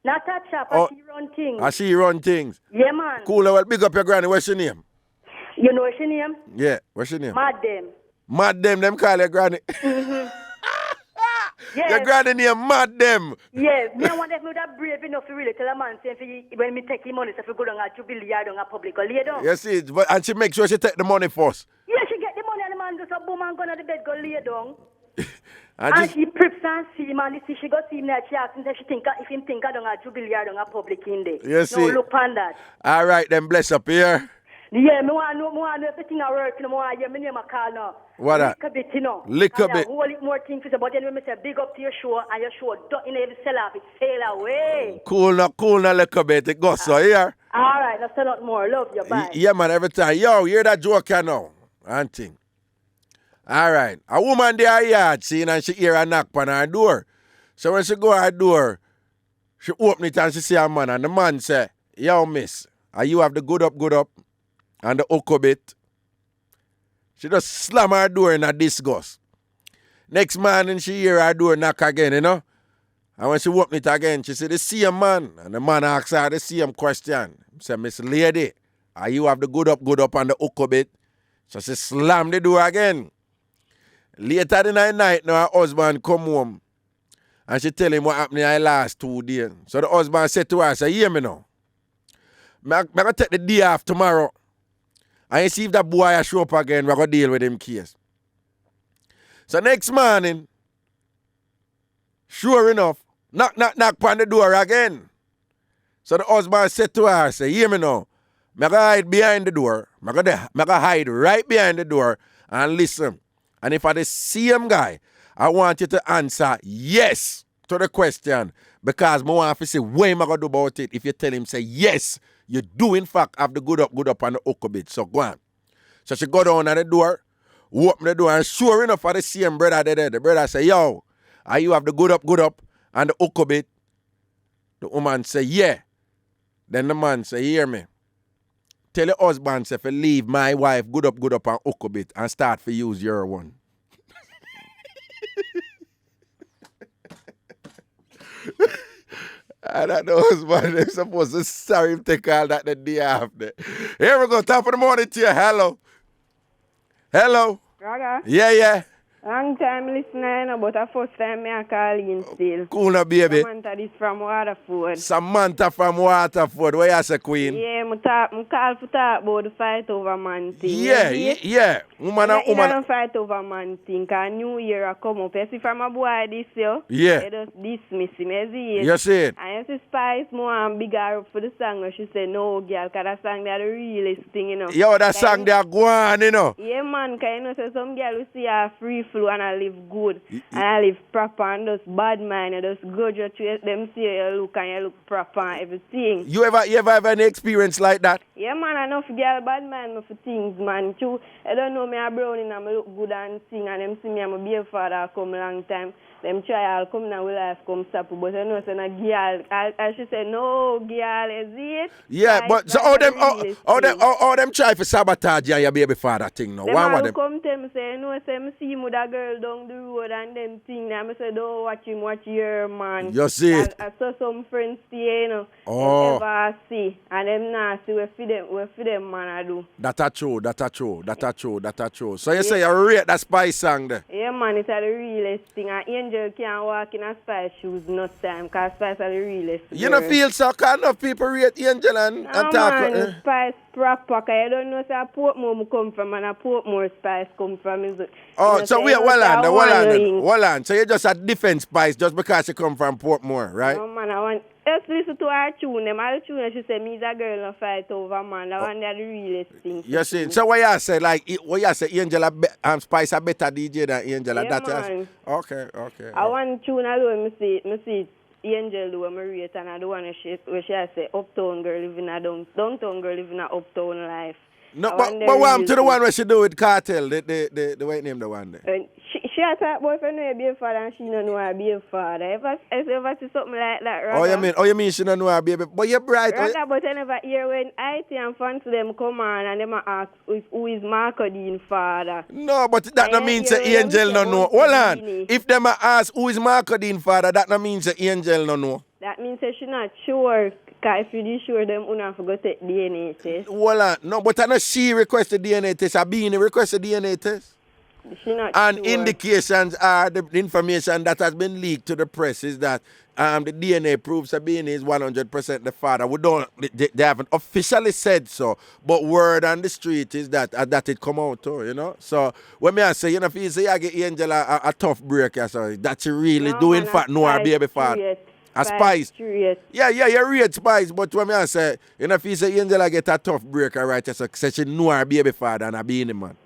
Not a chop, she run things. I see you run things. Yeah, man. Cool, well, big up your granny. What's your name? You know what's your name? Yeah, what's your name? Mad them call your granny. Mm-hmm. Yes. Your granny name Mad them. Yes, me I want them to be brave enough to really tell a man say when me take him money, so if you go down a Jubilee or down a public or lay down. You see, and she make sure she take the money first. Yeah, she get the money and the man just a boom and go to the bed, go lay down. and she preps and see him and she go see him there, she asks him if him think I don't a Jubilee or down a public in there. You see. No, look on that. All right, then bless up here. Yeah, me want to know everything I work, me want to hear my name a call now. What that? Little bit, you know. Little bit. Whole more things, but then when me say big up to your show, and your show don't even sell off, it sail away. Cool now, little bit. It goes so here. All right, now sell out more. Love you, bye. Yeah, man, every time. Yo, hear that joke here now. And thing. All right. A woman there yard, seeing, and she hear a knock on her door. So when she go to her door, she open it and she see a man, and the man say, yo, miss, you have the good up, and the hook bit. She just slam her door in a disgust. Next morning, she hear her door knock again, you know. And when she open it again, she say, the same man. And the man asks her the same question. He say, Miss Lady, you have the good up, and the hook bit. So she slam the door again. Later in the night, now her husband come home. And she tell him what happened in the last 2 days. So the husband said to her, say, hear me now. I'm going to take the day off tomorrow. And see if that boy show up again, we're going to deal with him case. So next morning, sure enough, knock on the door again. So the husband said to her, say, hear me now. I'm going to hide behind the door. I'm going to hide right behind the door and listen. And if I'm the same guy, I want you to answer yes to the question. Because I want to say, what am I going to do about it? If you tell him, say yes, you do in fact have the good up on the hook bit. So go on. So she go down at the door, open the door, and sure enough, for the same brother there. The brother say, yo, you have the good up and the hook bit? The woman say, yeah. Then the man say, hear me. Tell your husband, say, to leave my wife good up and hook bit and start to use your one. And that husband, they're supposed to sorry him take all that the day after. Here we go, top of the morning to you. Hello. Raga? Yeah. Long time listener, but the first time I call in still. Cool now, baby. Samantha this from Waterford. Samantha from Waterford. Where you say, Queen? Yeah, I call for talk about the fight over man thing. Yeah. Woman. Don't fight over man thing, because New Year I come up. You see from a boy this year, yeah. They just dismiss him. You see it? And you see Spice more and bigger up for the song, where she said, no, girl, because that song they the realest thing, you know. Yo, that song they are going, you know. Yeah, man, because you know, so some girl will see her free flow and I live good. And I live proper and just bad mind. You just go to them see you look and you look proper and everything. You ever have any experience like that? Yeah, man, enough girl bad mind me for things, man. Too. I don't know me a brownie and I look good and sing and them see me I'm a beer father come a long time. Them try I'll come now with life come stop, but I know saying a girl I should say no girl, is it? Yeah, but so all them try for sabotage your baby father thing now. One of them come tell me say no, say me see him with a girl down the road and them thing. And I say don't watch him, watch your man. You see it? I saw some friends stay, you know. Oh. Them ever see and them now see what for them man I do. That's true. So you say you rate that Spice song there? Yeah, man, it's a the realest thing. An angel can't walk in a Spice shoes no time, because Spice are the realest. You don't feel so? Can enough people rate angel and talk? Man, Spice proper, because you don't know say a Portmore come from and a Portmore Spice come from. So wait, hold on. So you just a different Spice just because you come from Portmore, right? No, man, I want... Just listen to her tune. Them all tune, she say, me's a girl no fight over man. That one that the realest thing. You see, so what you say, Angela and Spice are better DJ than Angela? Yeah, man. Okay. I want tune alone, me see Angel do a rate, and I do want to where she say uptown girl living a downtown girl living a uptown life. No, but what to the one where she do with Cartel, the white name the one there? She has her boyfriend know be a father and she don't know her be a father. If I see something like that, right? You mean she don't know her baby? But you're bright. But I never hear when IT and fans them come on and them ask who is Marco Dean father. No, but that no means the Angel no know. Hold on. If them ask who is Marco Dean father, that no means the Angel no know. That means that she not sure. Because if you sure them, you have to go take DNA test. Hold on. No, but I know she requested DNA test. I been requested DNA test. And sure. Indications are the information that has been leaked to the press is that the DNA proves Sabine is 100% the father. They haven't officially said so, but word on the street is that it come out too, you know. So when I say, if you say I get Angel a tough break, that's really doing fat no her baby father. A Spice. Yeah, you rate Spice, but when I say, if you say Angel I get a tough break, right, so she know her baby father and a being man.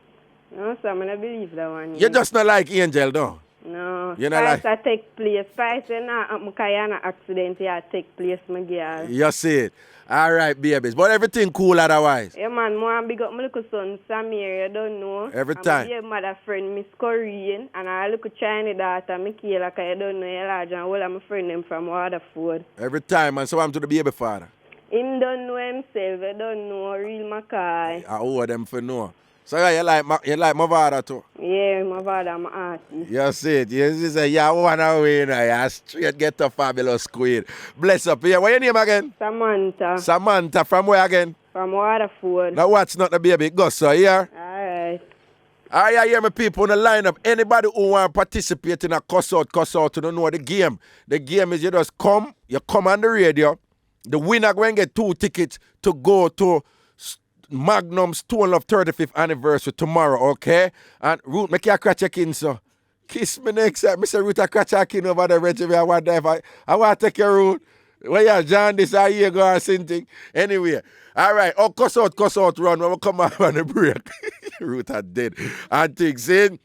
No, sir, I don't believe that one. You just not like Angel, though? No. You Spice like... take place. Spice is not an accident. Take place, my girl. You see it. All right, babies. But everything cool otherwise. Yeah, man. More big up my little son, Samir. You don't know. Every time. I'm a mother friend, Miss Korean. And I look at Chinese daughter, Michaela, because you don't know Elijah. And all of my friend them from Waterford. Every time, man. So I'm to the baby father. Him don't know himself. You don't know real Mackay. I owe them for know. So you like my father too? Yeah, my father, my auntie. You see it. You say, you want to win. You straight get a fabulous queen. Bless up. Yeah, what's your name again? Samantha. Samantha, from where again? From Waterford. Now watch not the baby. Go, so here. Alright. I hear my people on the lineup. Anybody who want to participate in a cuss out, you don't know the game. The game is you just come on the radio. The winner going to get 2 tickets to go to Magnum's Stone of 35th anniversary tomorrow, okay? And Ruth, make you scratch your kin, so. Kiss me next time. Mr. Ruth, I scratch your kin over there, Reggie. I want to take your Ruth. Well, yeah, John, this I hear go and sing. Anyway, all right. Oh, cuss out, run. When we come out on the break. Ruth are dead. And things, see?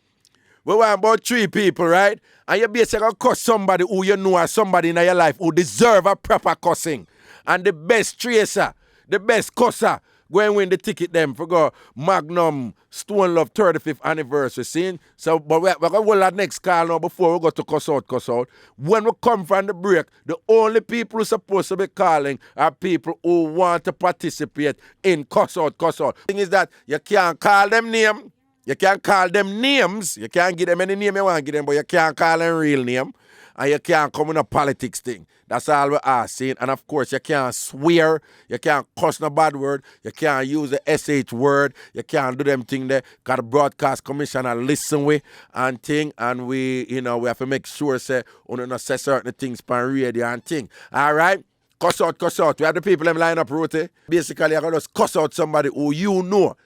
We want about 3 people, right? And you basically cuss somebody who you know or somebody in your life who deserve a proper cussing. And the best tracer, the best cusser, go and win the ticket them for go Magnum Stone Love 35th anniversary scene. So, but we're going to hold that next call now before we go to cuss out. When we come from the break, the only people who are supposed to be calling are people who want to participate in cuss out. The thing is that you can't call them name. You can't call them names. You can't give them any name you want to give them, but you can't call them real name. and you can't come in a politics thing. That's all we're asking. And of course, you can't swear, you can't cuss no bad word, you can't use the SH word, you can't do them thing there, because the broadcast commissioner listen we and thing, and we have to make sure say we don't say certain things on radio and thing. All right? Cuss out. We have the people them line up, Ruthie. Basically, I can just cuss out somebody who you know.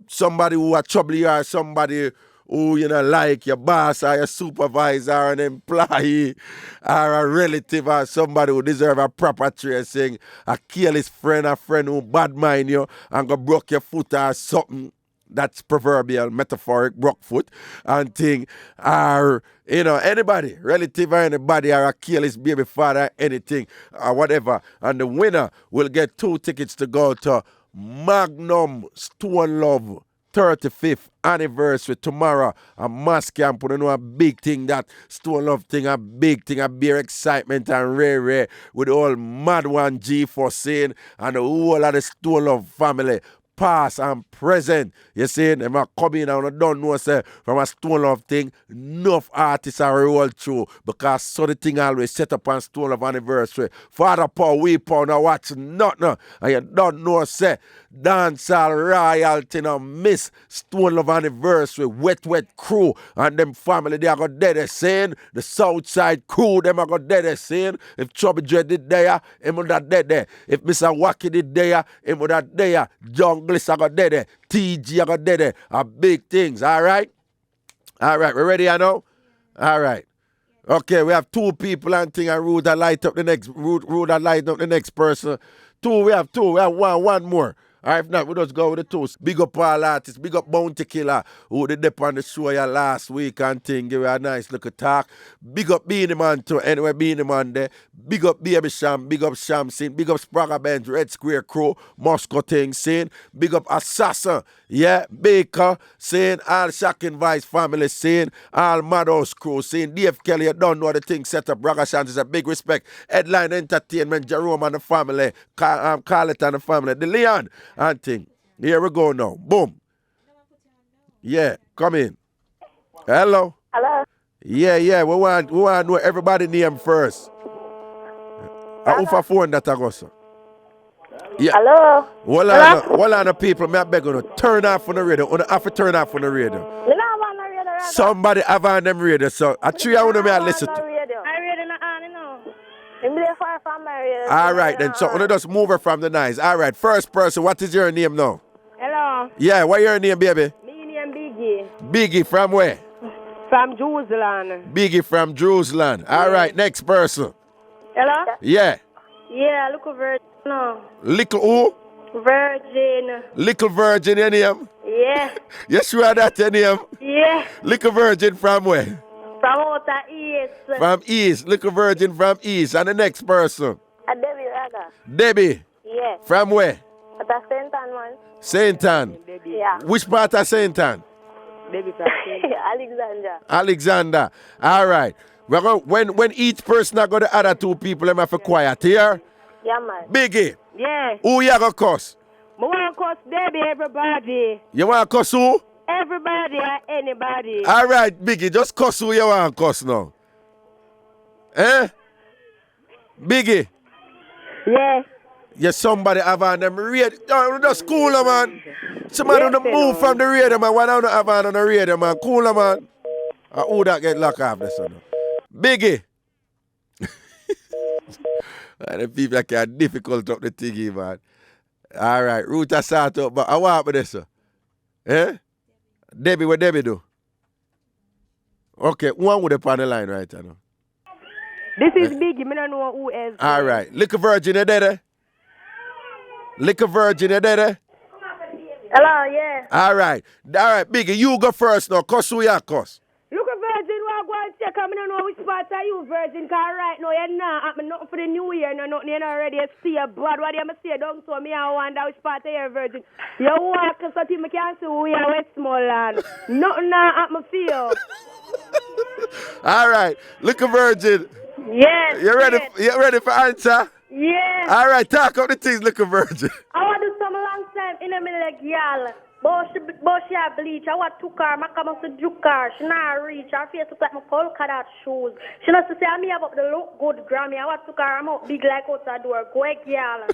Somebody who are trouble you, or somebody who like your boss or your supervisor or an employee or a relative or somebody who deserve a proper tracing, a careless friend, a friend who bad mind you and go broke your foot or something. That's proverbial, metaphoric, broke foot and thing. Or, anybody, relative or anybody, or a careless baby father, anything, or whatever. And the winner will get 2 tickets to go to Magnum Stone Love 35th anniversary tomorrow. A mass camp, a big thing, that Stone Love thing, a big thing, a beer excitement and rare with the whole Mad One G for saying and the whole of the Stone Love family. Past and present. You see, them are coming and I don't know, say, from a Stone Love thing, enough artists are roll through because so the thing always set up on Stone Love anniversary. Father Paul, we Paul, now watch nothing. And you don't know, say, Dancehall royalty, now miss Stone Love anniversary, wet crew, and them family, they are got dead, saying, the Southside crew, them are got dead, saying, if Chubby Dread did there, him would have dead there. If Mr. Wacky did there, him would have there. John Bliss I got dead there. TG I got dead there. Big things, all right? All right, we ready, I know? All right. Okay, we have 2 people and thing, and Rude that light up the next person. We have one more. All right, if not, we just go with the 2. Big up all artists. Big up Bounty Killer, who did dip on the show here last week and thing. Give you a nice little talk. Big up Beanie Man too. Anyway, Beanie Man there. Big up Baby Sham. Big up Sham scene. Big up Spragga Bench, Red Square Crew, Moscow thing scene. Big up Assassin. Yeah, Baker scene. All Shocking Vice family scene. All Madhouse crew scene. Dave Kelly, you don't know the thing set up. Ragashanti is a big respect. Headline Entertainment, Jerome and the family. Carlet and the family. The Leon and thing. Here we go now. Boom. Yeah, come in. Hello. Hello. Yeah. We want to know everybody name first. Who for phone that I go, sir? Yeah. Hello. Hold on, people. May I beg you to turn off on the radio. You have to turn off on the radio. You know I'm on the radio. Somebody have on them radio, so I want to listen to. I radio not on, you know. I'm there far from my radio. All right, then. So you just move her from the noise. All right, first person. What is your name now? Hello. Yeah, what your name, baby? Me name Biggie. Biggie from where? From Jerusalem. Biggie from Jerusalem. All right, next person. Hello? Yeah. Yeah, look over. No. Little who? Virgin. Little Virgin, your name? Yeah. You sure that your name? Yeah. Little Virgin from where? From outer East. From East. Little Virgin from East. And the next person? Debbie Raga. Debbie? Yeah. From where? At the St. Anne one. St. Anne? Yeah. Which part of St. Anne? Debbie from Alexandra. Alexander. All right. We're going, when each person are going to other 2 people, them have to quiet here. Yeah, man. Biggie. Yeah. Who you going to cuss? I want to cuss Debbie, everybody. You want to cuss who? Everybody or anybody. All right, Biggie, just cuss who you want to cuss now. Eh? Biggie? Yeah. Yeah, somebody have on them radio. Just cool, man. Somebody on the move from the radio, man. Why don't you have on the radio, man? Cool, man. Who that get locked off this one? Biggie. And the people that are difficult up the thingy, man. All right, root a start up, but I want this, sir. Eh? Debbie, what Debbie do? Okay, one with the on the line right now. This is Biggie, I don't know who else. All right, Liquor Virgin, you there? Liquor Virgin, you there? Hello, yeah. All right, Biggie, you go first now. Cuss who you cuss? Look at Virgin, we'll go and check. I don't know which part are you, Virgin, because right now you're not happening nothing for the new year, nothing you're already see a bad. What do you say? Don't tell me I wonder which part are you, Virgin. You walk so that you can't see who you are, Westmoreland. Nothing happening for you. All right, look at Virgin. Yes. You ready for answer? Yes. All right, talk up the things, look at Virgin. I want to do some long time in a minute like y'all. But she have bleach. I want to car. I come up to juke car. She not reach. Her face look like my polka dot shoes. She not to say I'm here about the look good Grammy. I want to car. I'm out big like out the door. Go ahead, girl.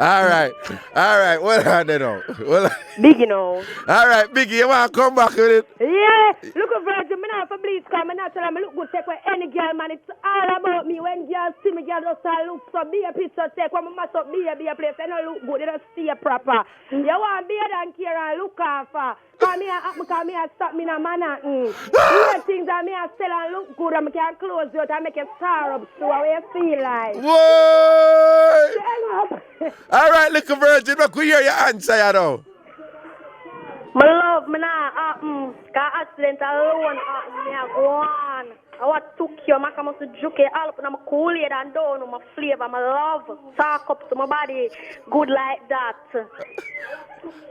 All right. Well, I don't know. Well, Biggie now. All right, Biggie, you want to come back with it? Yeah, look at Virgin, me not for bleach, cause me not tell them I look good, take with any girl, man. It's all about me. When girls see me, girls just look so be a picture, take when me must up be a place, they don't look good, they don't stay proper. You want beard and care and look after. Cause me a stop me in a manner. Here things that me a sell and look good, and me can close you out and make a star up, so how you feel like. Whoa! All right, little Virgin, look, we hear your answer, you know. My love, me nah, cause accident alone, me a go on. I want to you, I come to juke all up in my Kool-Aid and down my flavor, my love, talk up to my body, good like that.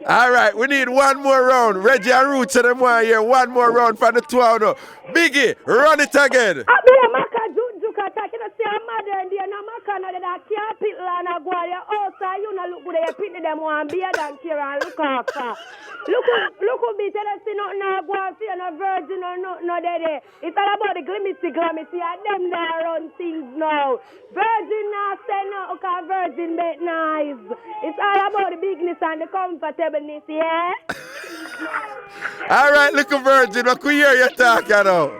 All right, we need one more round. Reggie and Roots and them one here. One more round for the two of them. Biggie, run it again. I be a maka juke attack. You know, say a mother and dear, no maka no that can't pit land a go on your outside. You know, look good, you pit them one beard and care and look after. Look who be tell us see nothing no go and see no virgin or no there. It's all about the glimity and them that run things now. Virgin now say no, okay, virgin make nice. It's all about the bigness and the comfortableness, yeah? All right, little Virgin, look, we hear you talk, you know.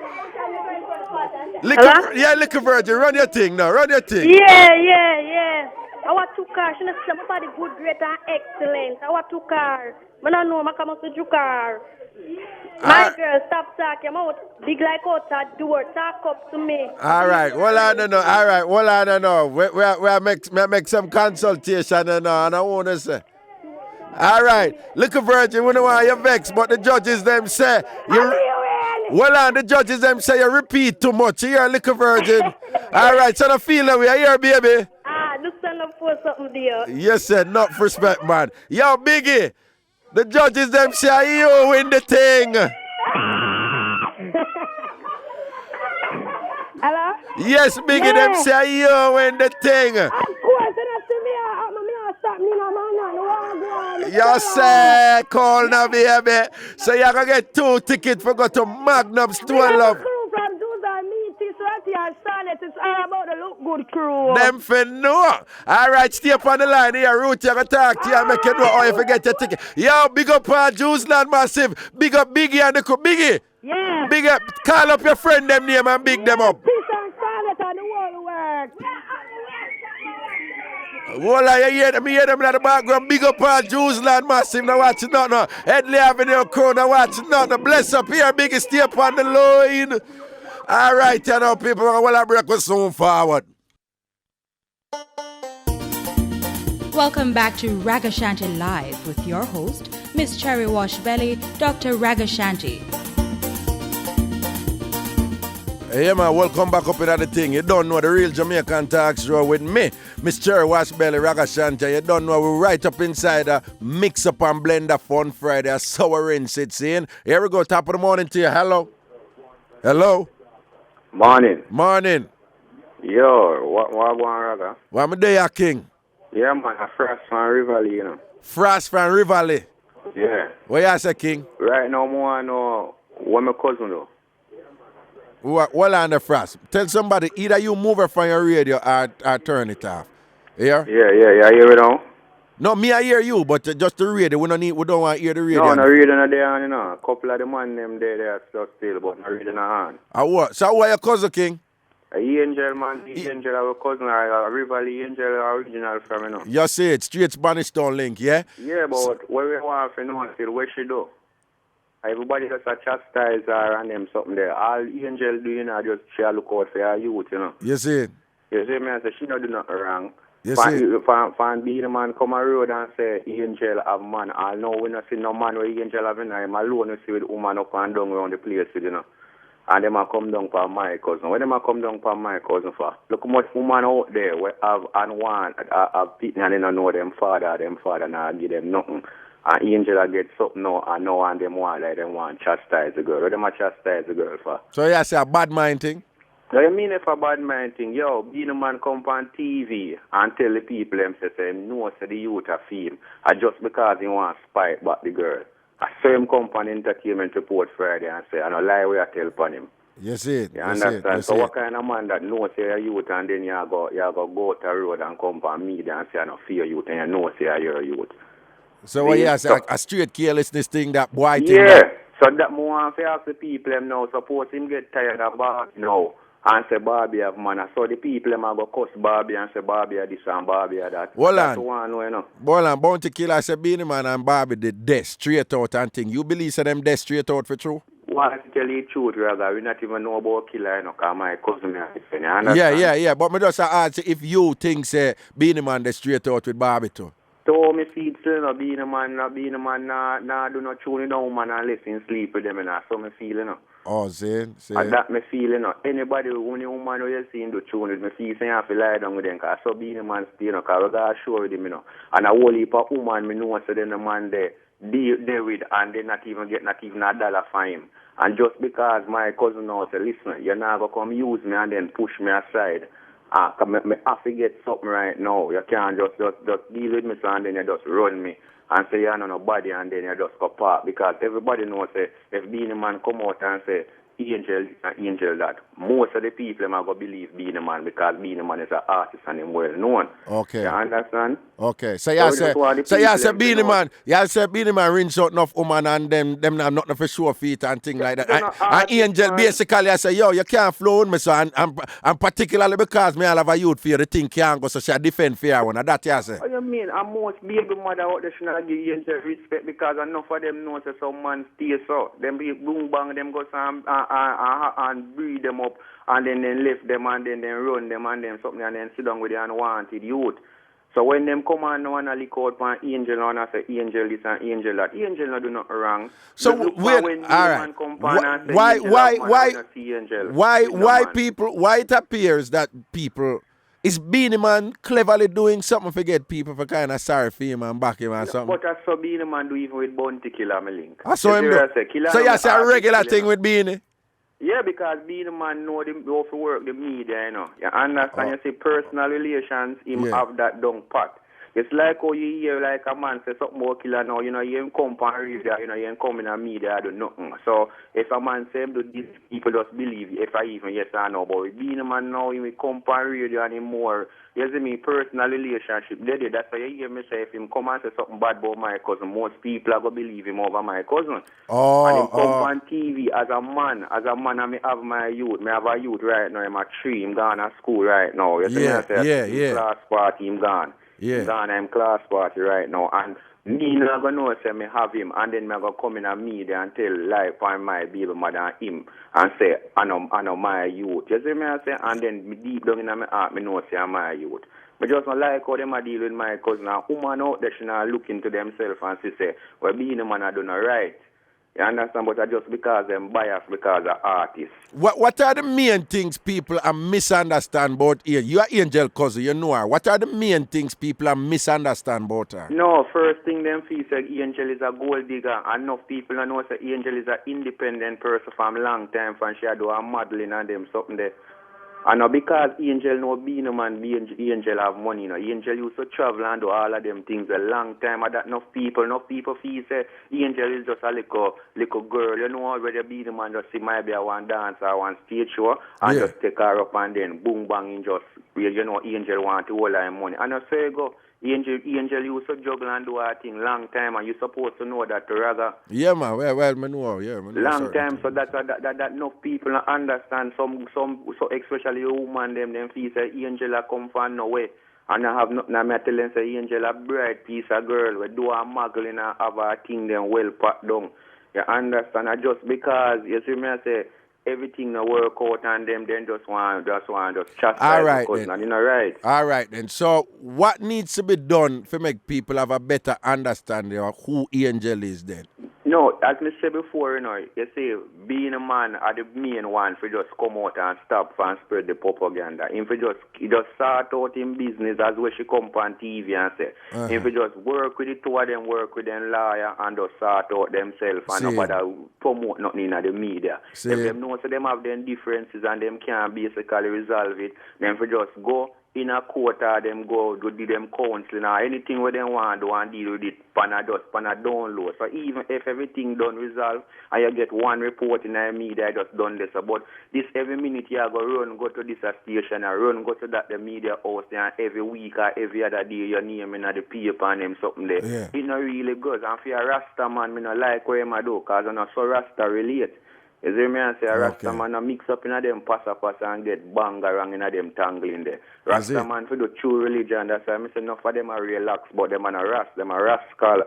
Little Virgin, run your thing now, run your thing. Yeah. I want two cars. She not say my body good, great, and excellent. I want two cars. I don't know, I come up to two cars. My girl, stop talking. I'm out big like out that door. Talk up to me. All right, well, I don't know. All right, well, I don't know. We make some consultation and I want to say. All right, little Virgin, we don't want you vex, but the judges them say the judges them say you repeat too much. You hear, little Virgin. All right, so I feel that we are here, baby. Just stand up for something there. You said not for respect, man. Yo, Biggie, the judges them say you win the thing. Hello? Yes, Biggie, them say you win the thing. Of course, You say, call now, baby. So you're going to get 2 tickets for go to Magnum Store, love. It's all about the look good crew. Them for no. All right, stay up on the line here. Ruth, you're going to talk to you and make you know how you forget your ticket. Yo, big up Juiceland Massive. Big up Biggie and the crew. Biggie. Yeah. Big up. Call up your friend them name and big them up. Peace and Scarlet and the whole work. Well, you hear them in the background. Big up Juiceland Massive. Now watch it now. Headley Avenue crew. Now watch it now. Bless up here. Biggie, stay up on the line. All right, you know, people, we'll break us soon forward. Welcome back to Ragashanti Live with your host, Miss Cherry Wash Belly, Dr. Ragashanti. Hey, man, welcome back up in the thing. You don't know the real Jamaican talk show with me, Miss Cherry Wash Belly, Ragashanti. You don't know we're right up inside the Mixup and Blenda Fun Friday. A sour rinse it's in. Here we go, top of the morning to you. Hello. Hello. Morning. Yo, what going Raga? What am I doing, King? Yeah, man, a Frost from Rivali, you know. Frost from Rivali? Yeah. What you say, King? Right now, I know what my cousin do. What on the Frost? Tell somebody, either you move it from your radio or turn it off. Hear? Yeah, I hear it now. No, me I hear you, but just the radio. We don't want to hear the radio. No, the radio not there, you know. A couple of the man them there still, but the radio not on. What? So who are your cousin, King? Angel, man. Angel, our cousin, a Rivali Angel, original from, you know. You see it, straight Spanish Town link, yeah? Yeah, but what we want to know is what she do. Everybody just a chastise her and them something there. All Angel do, you know, just she look out for her youth, you know. You see it? You see me, I say she not do nothing wrong. You see Fan be the man come a road and say Angel have man. I know we not see no man where Angel have in him alone. You see with woman up and down around the place, you know. And them a come down for my cousin. When them a come down for my cousin for? Look how much woman out there we have and one have people and they don't know them father now give them nothing. And Angel a get something now and now and them want like them want chastise the girl. What them a chastise the girl for? So you say a bad mind thing? So you mean if a bad mind thing, yo, being a man come on TV and tell the people them say no, say the youth are fame, and just because he wants to spite back the girl. I saw him come on Entertainment Report Friday and say, I don't lie where I tell upon him. You see it. You understand? So what kind of man that knows say a youth and then you go out the road and come on media and say I don't fear youth and you know say you're a youth. So what you say, a straight carelessness thing, that boy thing? Yeah. So that more want to ask the people them now, suppose him get tired of Barbie now and say Barbie have man. So the people them are going to cuss Barbie and say Barbie are this and Barbie are that. Hold That's on. one way, you know. Hold on, Bounty Killer say Beanie Man and Barbie did death straight out and thing. You believe say them death straight out for true? Well, to tell you the truth, rather, we not even know about Killer, you know, because my cousin is you understand? Yeah. But me just ask if you think say Beanie Man death straight out with Barbie too. So me feel still not being a man, nah do not tune down man and listen sleep with them and so me feel, you know. Oh, see. And that me feel, you know. Anybody, only woman who you see do tune with me feel say you have to lie down with them because so being a man still, you know, because we got to show with him, you know. And a whole heap of woman, me know so then the man there with and they not even a dollar for him. And just because my cousin now say, listen, you're not going to come use me and then push me aside. I have to get something right now. You can't just deal with me and then you just run me and say you're not nobody and then you just go park. Because everybody knows say, if Beanie Man come out and say, angel that, most of the people are going to believe Beanie Man because Beanie Man is an artist and him well known. Okay. You understand? Okay. So you say Beanie Man rinse out enough woman and them have nothing for sure feet and things like that. And Angel basically I say, yo, you can't flow on me, so and particularly because me all have a youth fear the thing can't go, so she defend fear one. And that you say. What you mean? And most baby mother out there should not give Angel respect because enough of them know that some man stay so. Them be boom bang them go some and breed them up and then lift them and then run them and then something and then sit down with the unwanted youth. So when them come on now and I look out for Angel and I say Angel this and Angel that, Angel not do nothing wrong. So wait, alright. Why it appears that people is Beanie Man cleverly doing something to get people for kind of sorry for him and back him or something? But I saw Beanie Man do even with Bounty Killer, my link. I saw him do. So you say a regular thing with Beanie? Yeah, because Beanie Man know them go for work the media, you know. You understand? You see, personal relations, him have that down pat. It's like how you hear like a man say something about Killer now, you know, you ain't come on radio, you know, you ain't come in the media, do nothing. So if a man say him do this, people just believe if I even yes or no. But with Beanie Man now, he will come on radio and him more, you see me, personal relationship. That's why you hear me say if him come and say something bad about my cousin, most people are going to believe him over my cousin. And him come on TV as a man I may have my youth. I have a youth right now, I'm a 3, I'm gone to school right now. You see me, I say, class party, I'm gone. Yeah. Gone, I'm class party right now. And me not going to know say me have him and then me going to come in a media and tell life on my baby mother and him and say, I know my youth. You see me, I say, and then me deep down in my heart, me know say I'm my youth. I just don't like how them a deal with my cousin. And woman out there should not look into themselves and say, well, being a man I do not right. You understand? But just because them biased because of artists. What are the main things people are misunderstand about here? You are Angel cousin, you know her. What are the main things people are misunderstand about her? No, first thing them feel say Angel is a gold digger. Enough people know say Angel is an independent person from long time from she do a modeling and them something there. And now because Angel no being a man, Angel have money, you know. Angel used to travel and do all of them things a long time. And that enough people feel say Angel is just a little girl. You know already being a man just see maybe I want dance or one stage show and just take her up and then boom bang in just you know Angel want to hold her money. And I say go Angel used to juggle and do her thing long time and you supposed to know that Raga. Yeah man, well me know, long time, so that enough people understand some so especially woman them feel say Angel come from nowhere. And I have nothing I tell them say Angel a bright piece of girl we do a muggle and have a thing them well packed down. You understand? And just because you see me I say everything no work out and them then just want chat. All right then. And you know right. All right then. So what needs to be done to make people have a better understanding of who Angel is then? No, as I said before, you see, being a man are the main one for just come out and stop and spread the propaganda. If he just start out in business as where she come on TV and say, if he just work with the two of them, work with them lawyer and just sort out themselves and nobody promote nothing in the media. If them know so them have them differences and them can't basically resolve it, then for just go in a court or them go do them counseling or anything where they want to do and deal with it pan a download. So even if everything done resolve and you get one report in the media, I just done this. But this every minute you go to this station and go to that the media house and every week or every other day your name in the paper and them something there. Yeah. It not really good. And for a Rasta man, I don't like what I do because I'm not so Rasta relate. You see me and say, Rasta man mix up in them passa and get bang around in them tangle in there. Rasta man for the true religion, that's why I say enough of them are relax, but them are a rascal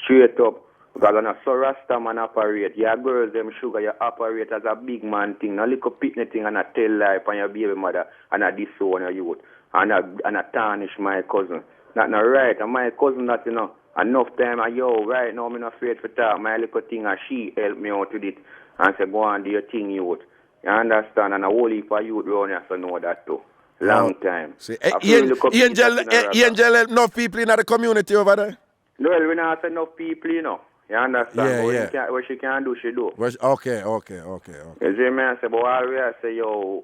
straight up. Because I'm not so Rasta man operate. Your girls, them sugar, you operate as a big man thing. No little pitney thing and a tell life on your baby mother and a disown your youth. And a tarnish my cousin. That's not right. And my cousin that, enough time, right now I'm not afraid for talk. My little thing and she help me out with it. And say, go on, do your thing, youth. You understand? And a whole heap of youth around here so know that too. Long time. See, Angel, enough people in the community over there? No, we not have enough people, You understand? Yeah. What she can do, she do. Okay. You see me? I say, but always I say, you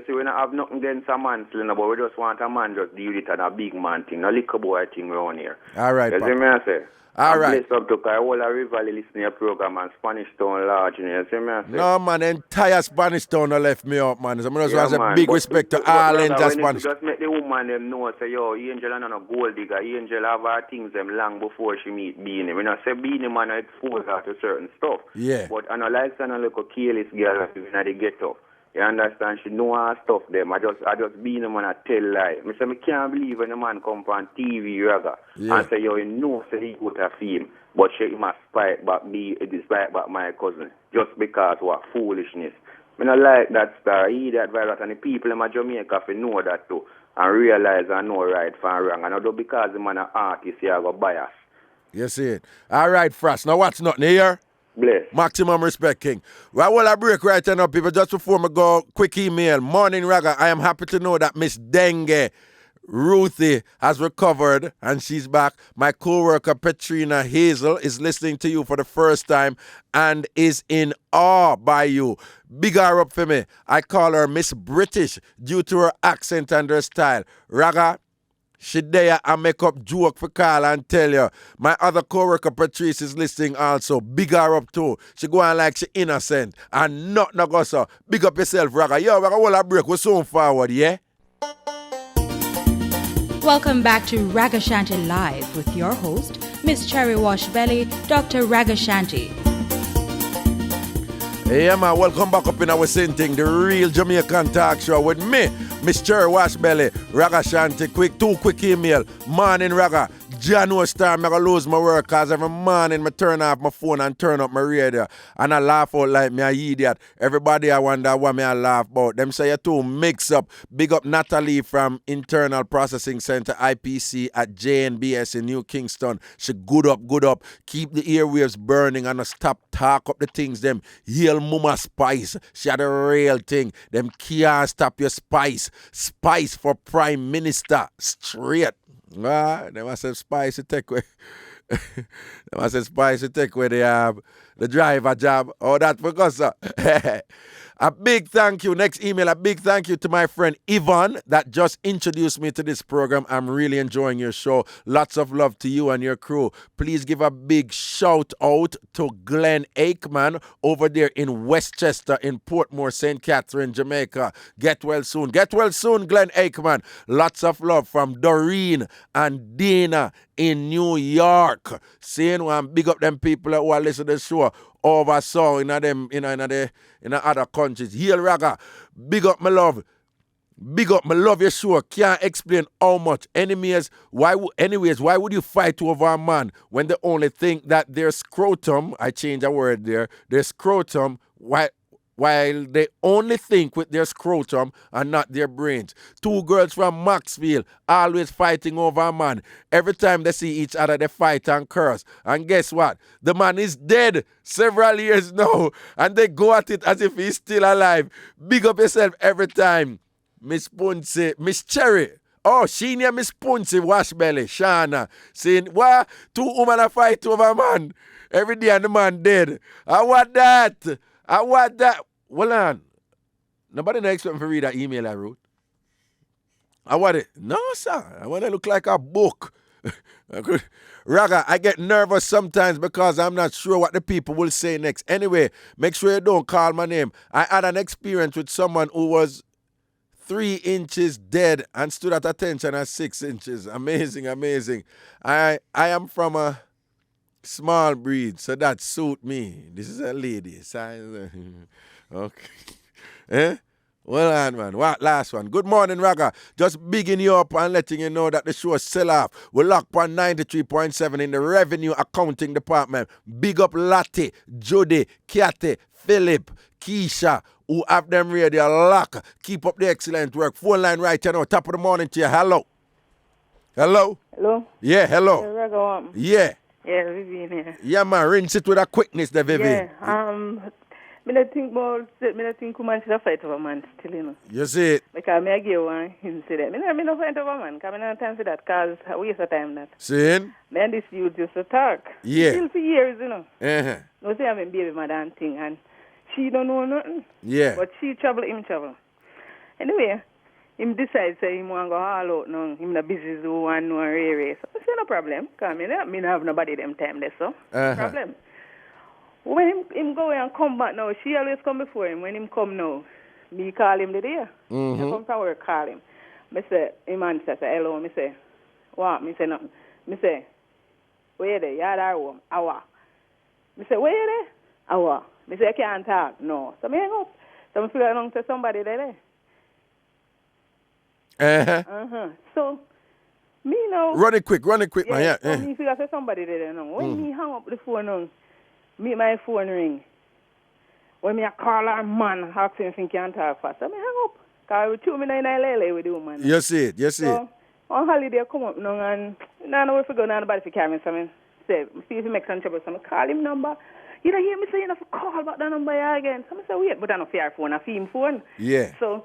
see, we don't have nothing against a man, but we just want a man just deal with it and a big man thing, a little boy thing around here. All right, you see me? I say. All right. Bless up to all the River listen to your program and Spanish Town large. You see me? No, man, entire Spanish Town left me up, man. So I just want to say big respect to all in Spanish. Just make the woman them know, say, Angel and a gold digger. Angel have her things them long before she meet Beanie. When I say Beanie, man, I expose her to certain stuff. Yeah. But I like a little careless girl in the ghetto. You understand? She know her stuff them. I just be in man I tell lie. I say, I can't believe when a man come on TV, Raga, and say, you know, say he got a film, but she must spite back me, despite back my cousin, just because what foolishness. I don't like that star, he that virus, and the people in my Jamaica know that too, and realize and know right from wrong. And although because the man an artist, he have a bias. You see it. All right, Frost. Now what's nothing here? Bless. Maximum respect, King. Well, I break right now, people. Just before me go, quick email. Morning, Raga. I am happy to know that Miss Dengue Ruthie has recovered and she's back. My co-worker Petrina Hazel is listening to you for the first time and is in awe by you. Big her up for me. I call her Miss British due to her accent and her style. Raga, she there and make up joke for Carl and tell you. My other co-worker Patrice is listening also. Big her up too. She go on like she innocent and not no go so. Big up yourself, Raga. Yo, Raga, hold a break. We're soon forward, yeah? Welcome back to Ragashanti Live with your host, Miss Cherry Washbelly, Dr. Ragashanti. Yeah, man, welcome back up in our same thing, the real Jamaican talk show with me, Miss Cherry Washbelly, Ragashanti. Two quick email. Morning, Raga. January time, I'm going to lose my work because every morning I turn off my phone and turn up my radio and I laugh out like me an idiot. Everybody I wonder what me I laugh about. Them say you too Mixup. Big up Natalie from Internal Processing Center, IPC at JNBS in New Kingston. She good up. Keep the airwaves burning and stop talk up the things them. Heal Mama Spice. She had a real thing. Them can't stop your spice. Spice for Prime Minister. Straight. They must have spicy take away. They must have spicy take away the driver job. Oh, that because a big thank you. Next email, a big thank you to my friend Yvonne that just introduced me to this program. I'm really enjoying your show. Lots of love to you and your crew. Please give a big shout out to Glenn Aikman over there in Westchester in Portmore, St. Catherine, Jamaica. Get well soon, Glenn Aikman. Lots of love from Doreen and Dana in New York. Saying one, big up them people who are listening to the show oversaw in other countries. Here, Raga, big up my love. Big up my love your show. Can't explain how much. Anyways, why would you fight over a man when they only think that their scrotum, I change a word there, their scrotum, why while they only think with their scrotum and not their brains. Two girls from Maxfield always fighting over a man. Every time they see each other, they fight and curse. And guess what? The man is dead several years now, and they go at it as if he's still alive. Big up yourself every time. Miss Punce, Miss Cherry. Oh, she near Miss Punce, wash belly, Shana. Saying, what? Two women are fight over a man. Every day and the man dead. I want that. I want that. Hold on. Nobody not expect me to read that email I wrote. I want it. No, sir. I want to look like a book. Raga, I get nervous sometimes because I'm not sure what the people will say next. Anyway, make sure you don't call my name. I had an experience with someone who was 3 inches dead and stood at attention at 6 inches. Amazing, amazing. I am from a small breed, so that suit me. This is a lady. Okay. Well on, man. What last one? Good morning, Raga. Just bigging you up and letting you know that the show is still off. We're locked on 93.7 in the revenue accounting department. Big up Lottie, Judy, Kathy, Philip, Keisha, who have them radio lock. Keep up the excellent work. Phone line right now. Top of the morning to you. Hello. Hello. Hello. Yeah, hello. Raga, Yeah. Yeah, Vivian here. Yeah, man. Rinse it with a quickness, the Vivian. Yeah. Me not think woman should have fight over man still, you know. You see it? Because me I give one him say that. Me not fight over man. Because me not time for that. Because I waste of time that. Seeing? Man, this youth just to talk. Yeah. Still for years, you know. Uh-huh. No say I'm a baby mother and thing. And she don't know nothing. Yeah. But she trouble, him trouble. Anyway, him decide say him want to go all out now. Him not busy do one no race. So I say no problem. Because me not have nobody them time there, so. No problem. When him go and come back now, she always come before him. When him come now, me call him the day. Mm-hmm. I come from work, call him. Me say, him answer, say, hello. Me say, what? Me say, nothing. Me say, where you there? You at our home? Awa. Me say, where you there? Awa. Me say, I can't talk. No. So me hang up. So me figure along to somebody there. So, me now. Run it quick, man. Yeah. So me figure say somebody there now. When me hang up the phone now, me my phone ring. When me a call her man, ask him if he can talk fast. So me hang up. Because with 2 minutes in lele with the woman. You see it. So, on holiday come up now and I know if we go now nobody for carry me. So me say, see if he makes some trouble. So me call him number. You don't hear me say you have to call back the number again. So me say, wait, but I don't fear phone, I feel him phone. Yeah. So,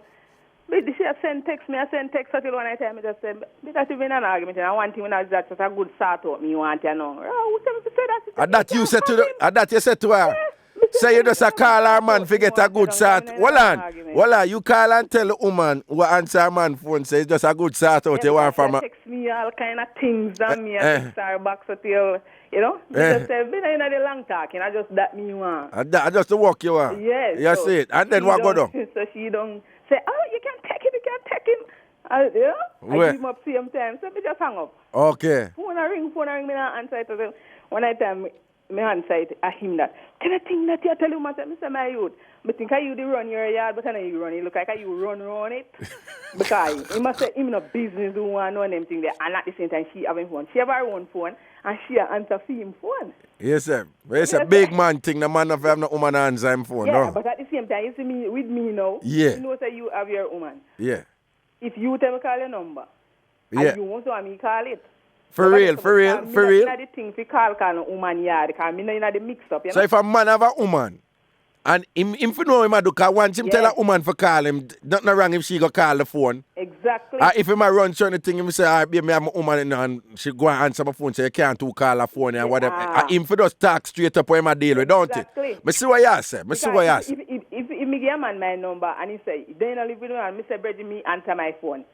but she send text me, I send text until one time I just said, because you've been an argument and I want him when I was that just a good sort out me, you want to know. Oh, tell me to say that. And that you said to that you said to her. Say you just a call her man to get a good sort. Voila, you call and tell the woman who answer her man phone say it's just a good sort out you want from her. Text me all kind of things on me at Starbucks until, you know. Just say, been in the long talking, I just that me want. I just to walk you want. Yes. You see it. And then what go down? So she don't say, oh, you can take him. I give him up same time. So me just hang up. Okay. Phone ring, me not answer it to them. One time, me answer it at him that, can I think that you tell you, I say, my youth, I think you run your yard, but I know you run it. Look like you run it. Because he must say, him no business do one, no them thing there. And at the same time, she having phone. She have her own phone, and she answer for him phone. Yes, sir. It's a big man thing. The man have no woman answer him phone, yeah, no? But at the same time, you see me, with me now, yeah. You know that you have your woman. Yeah. If you tell me call your number, yeah. and you want to have me call it. For real. I the thing for call a woman yard, because I know the mix up. You know? So if a man have a woman, and him if you know him a do, because once him tell a woman for call him, nothing wrong if she go call the phone. Exactly. If him a run certain thing, him say, all right, baby, I'm a woman, and she go and answer my phone, so you can't to call her phone and whatever. Him for just talk straight up with him a deal with, don't it? I see what you say. If me give a man my number, and he say, then I live with me, and Mr. Bridget, me answer my phone.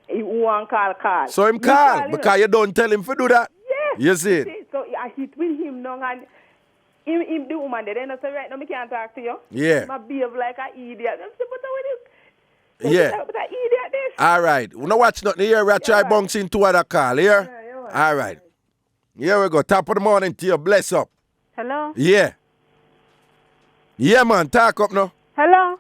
He want call. So him call, because you don't tell him to do that. Yes. You see it? So I hit with him now, and him the woman, then I say, right now, me can't talk to you. Yeah. I behave like an idiot. I say, but what yeah. But an idiot this. All right. We don't watch nothing here. We try bouncing two other call here. Yeah, all right. Here we go. Top of the morning to you. Bless up. Hello? Yeah. Yeah, man. Talk up now. Hello?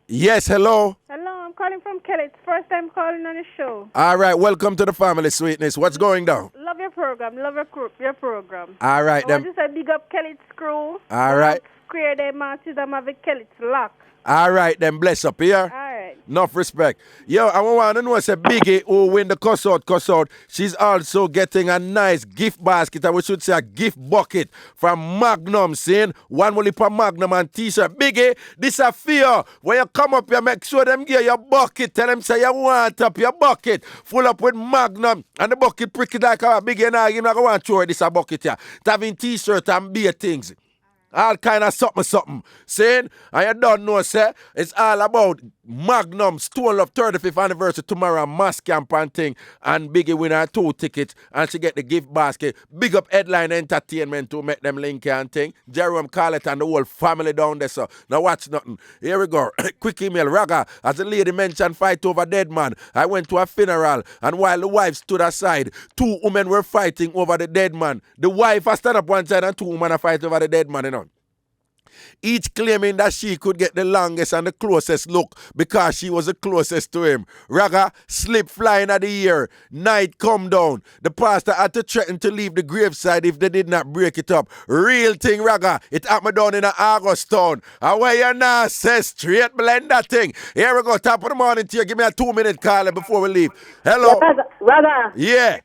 Yes, hello. Hello, I'm calling from Kelly. It's first time calling on the show. All right, welcome to the family, sweetness. What's going down? Love your program. Love your program. All right, I want to say big up Kelly's crew. All right. square there, man. She's a Kelly lock. All right, then bless up here. All right. Enough respect. Yo, I want to know, say Biggie, who win the cuss out, she's also getting a nice gift basket, or we should say a gift bucket from Magnum, saying one only per Magnum and t-shirt. Biggie, this a fear. When you come up here, make sure them give your bucket. Tell them say you want up your bucket full up with Magnum, and the bucket pricky like a Biggie, now you not want to throw this a bucket here. Having t-shirt and beer things. All kind of something. Saying, and you don't know, sir, it's all about Magnum Stone Love 35th anniversary tomorrow, mass camp and thing. And Biggie win her 2 tickets and she get the gift basket. Big up Headline Entertainment to make them link and thing. Jerome Carlet and the whole family down there, so now watch nothing. Here we go. Quick email, Raga. As the lady mentioned, fight over dead man. I went to a funeral and while the wife stood aside, 2 women were fighting over the dead man. The wife has stand up one side and 2 women are fighting over the dead man, you know. Each claiming that she could get the longest and the closest look because she was the closest to him. Raga slip flying at the ear. Night come down. The pastor had to threaten to leave the graveside if they did not break it up. Real thing, Raga. It happened down in August town. And where you now say straight blend that thing. Here we go. Top of the morning to you. Give me a 2-minute call before we leave. Hello. Raga. Yeah.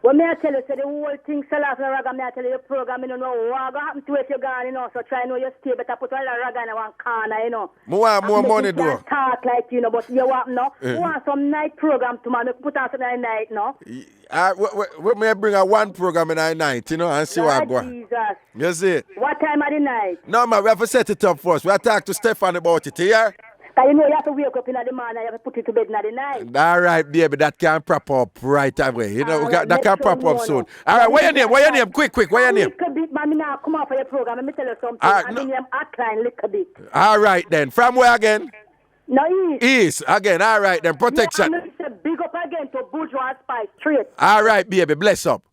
Well, may I tell you, so the whole thing sell off the Raga, may I tell you the program, you know, what happened to if you're gone, you know, so try to know you stay, better put all the Raga in one corner, you know. More money, though. Talk like, you know, but you want, no? You want some night program tomorrow, put on some night, no? We may bring a one program in our night, you know, and see what I go. Jesus. You see? What time of the night? No, man, we have to set it up first. We have to talk to Stefan about it, here. You know you have to wake up in the morning, you have to put it to bed in the night. All right, baby, that can prop up right away. You know, that can prop up soon. All right, what your name? Quick, what your name? Little bit, man, now come out for your program. Let me tell you something. I mean, I'm outline little bit. All right, then. From where again? No, East. Again, all right, then. Protection. Yeah, I'm big up again to Bourgeois Spice Street. All right, baby, bless up.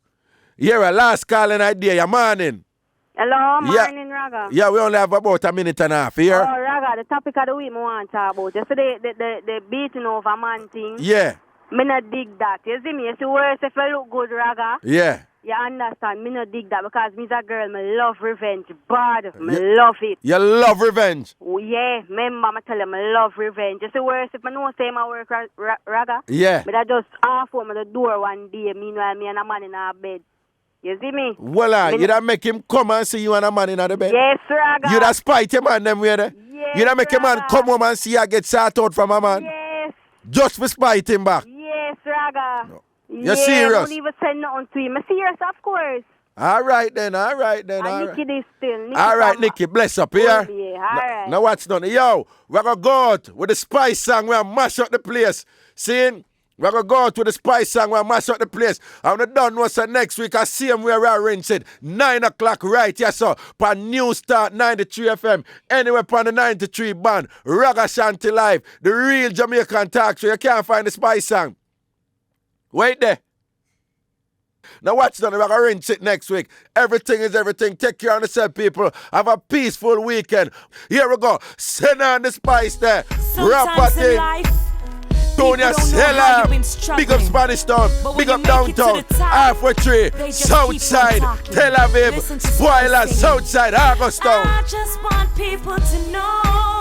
You're a last calling idea, your morning. Hello, morning, Raga. Yeah, we only have about a minute and a half here. Oh, Raga, the topic of the week I want to talk about. Yesterday, the beating over man thing. Yeah. Me not dig that. You see me? You see worse if I look good, Raga. Yeah. You understand? Me not dig that because me's a girl. Me love revenge. Bad. Me love it. You love revenge? Oh, yeah. Remember, I tell you, me love revenge. You see worse if I know say my work, Raga. Yeah. But I just half open the door one day. Meanwhile, me and a man in our bed. You see me? Well, you don't make him come and see you and a man in the bed? Yes, Raga. You don't spite him and them way there? Yes, you don't make a man come home and see you get sat out from a man? Yes. Just for spite him back? Yes, Raga. No. You're serious? Don't even say nothing to him. I'm serious, of course. All right then. And Nikki this still. Nikki all right, Nikki, bless up here. Yeah, all right. Now what's done? Yo, we're going to go out with the Spice song. We're going to mash up the place. See? We're going to go out with the Spice song. We're going to mash up the place. I'm not done what's next week. I see him where we arrange it. 9 o'clock right, yes sir. For New Start 93 FM. Anyway, upon the 93 band. Ragashanti Live. The real Jamaican talk show. You can't find the Spice song. Wait there. Now watch that. We're going to arrange it next week. Everything is everything. Take care of yourself, people. Have a peaceful weekend. Here we go. Send on the Spice there. Rapper thing. Tonya Sella, big up Spanish Town, big up downtown, halfway tree, Southside, Tel Aviv, Spoiler, Southside, August Town. I just want people to know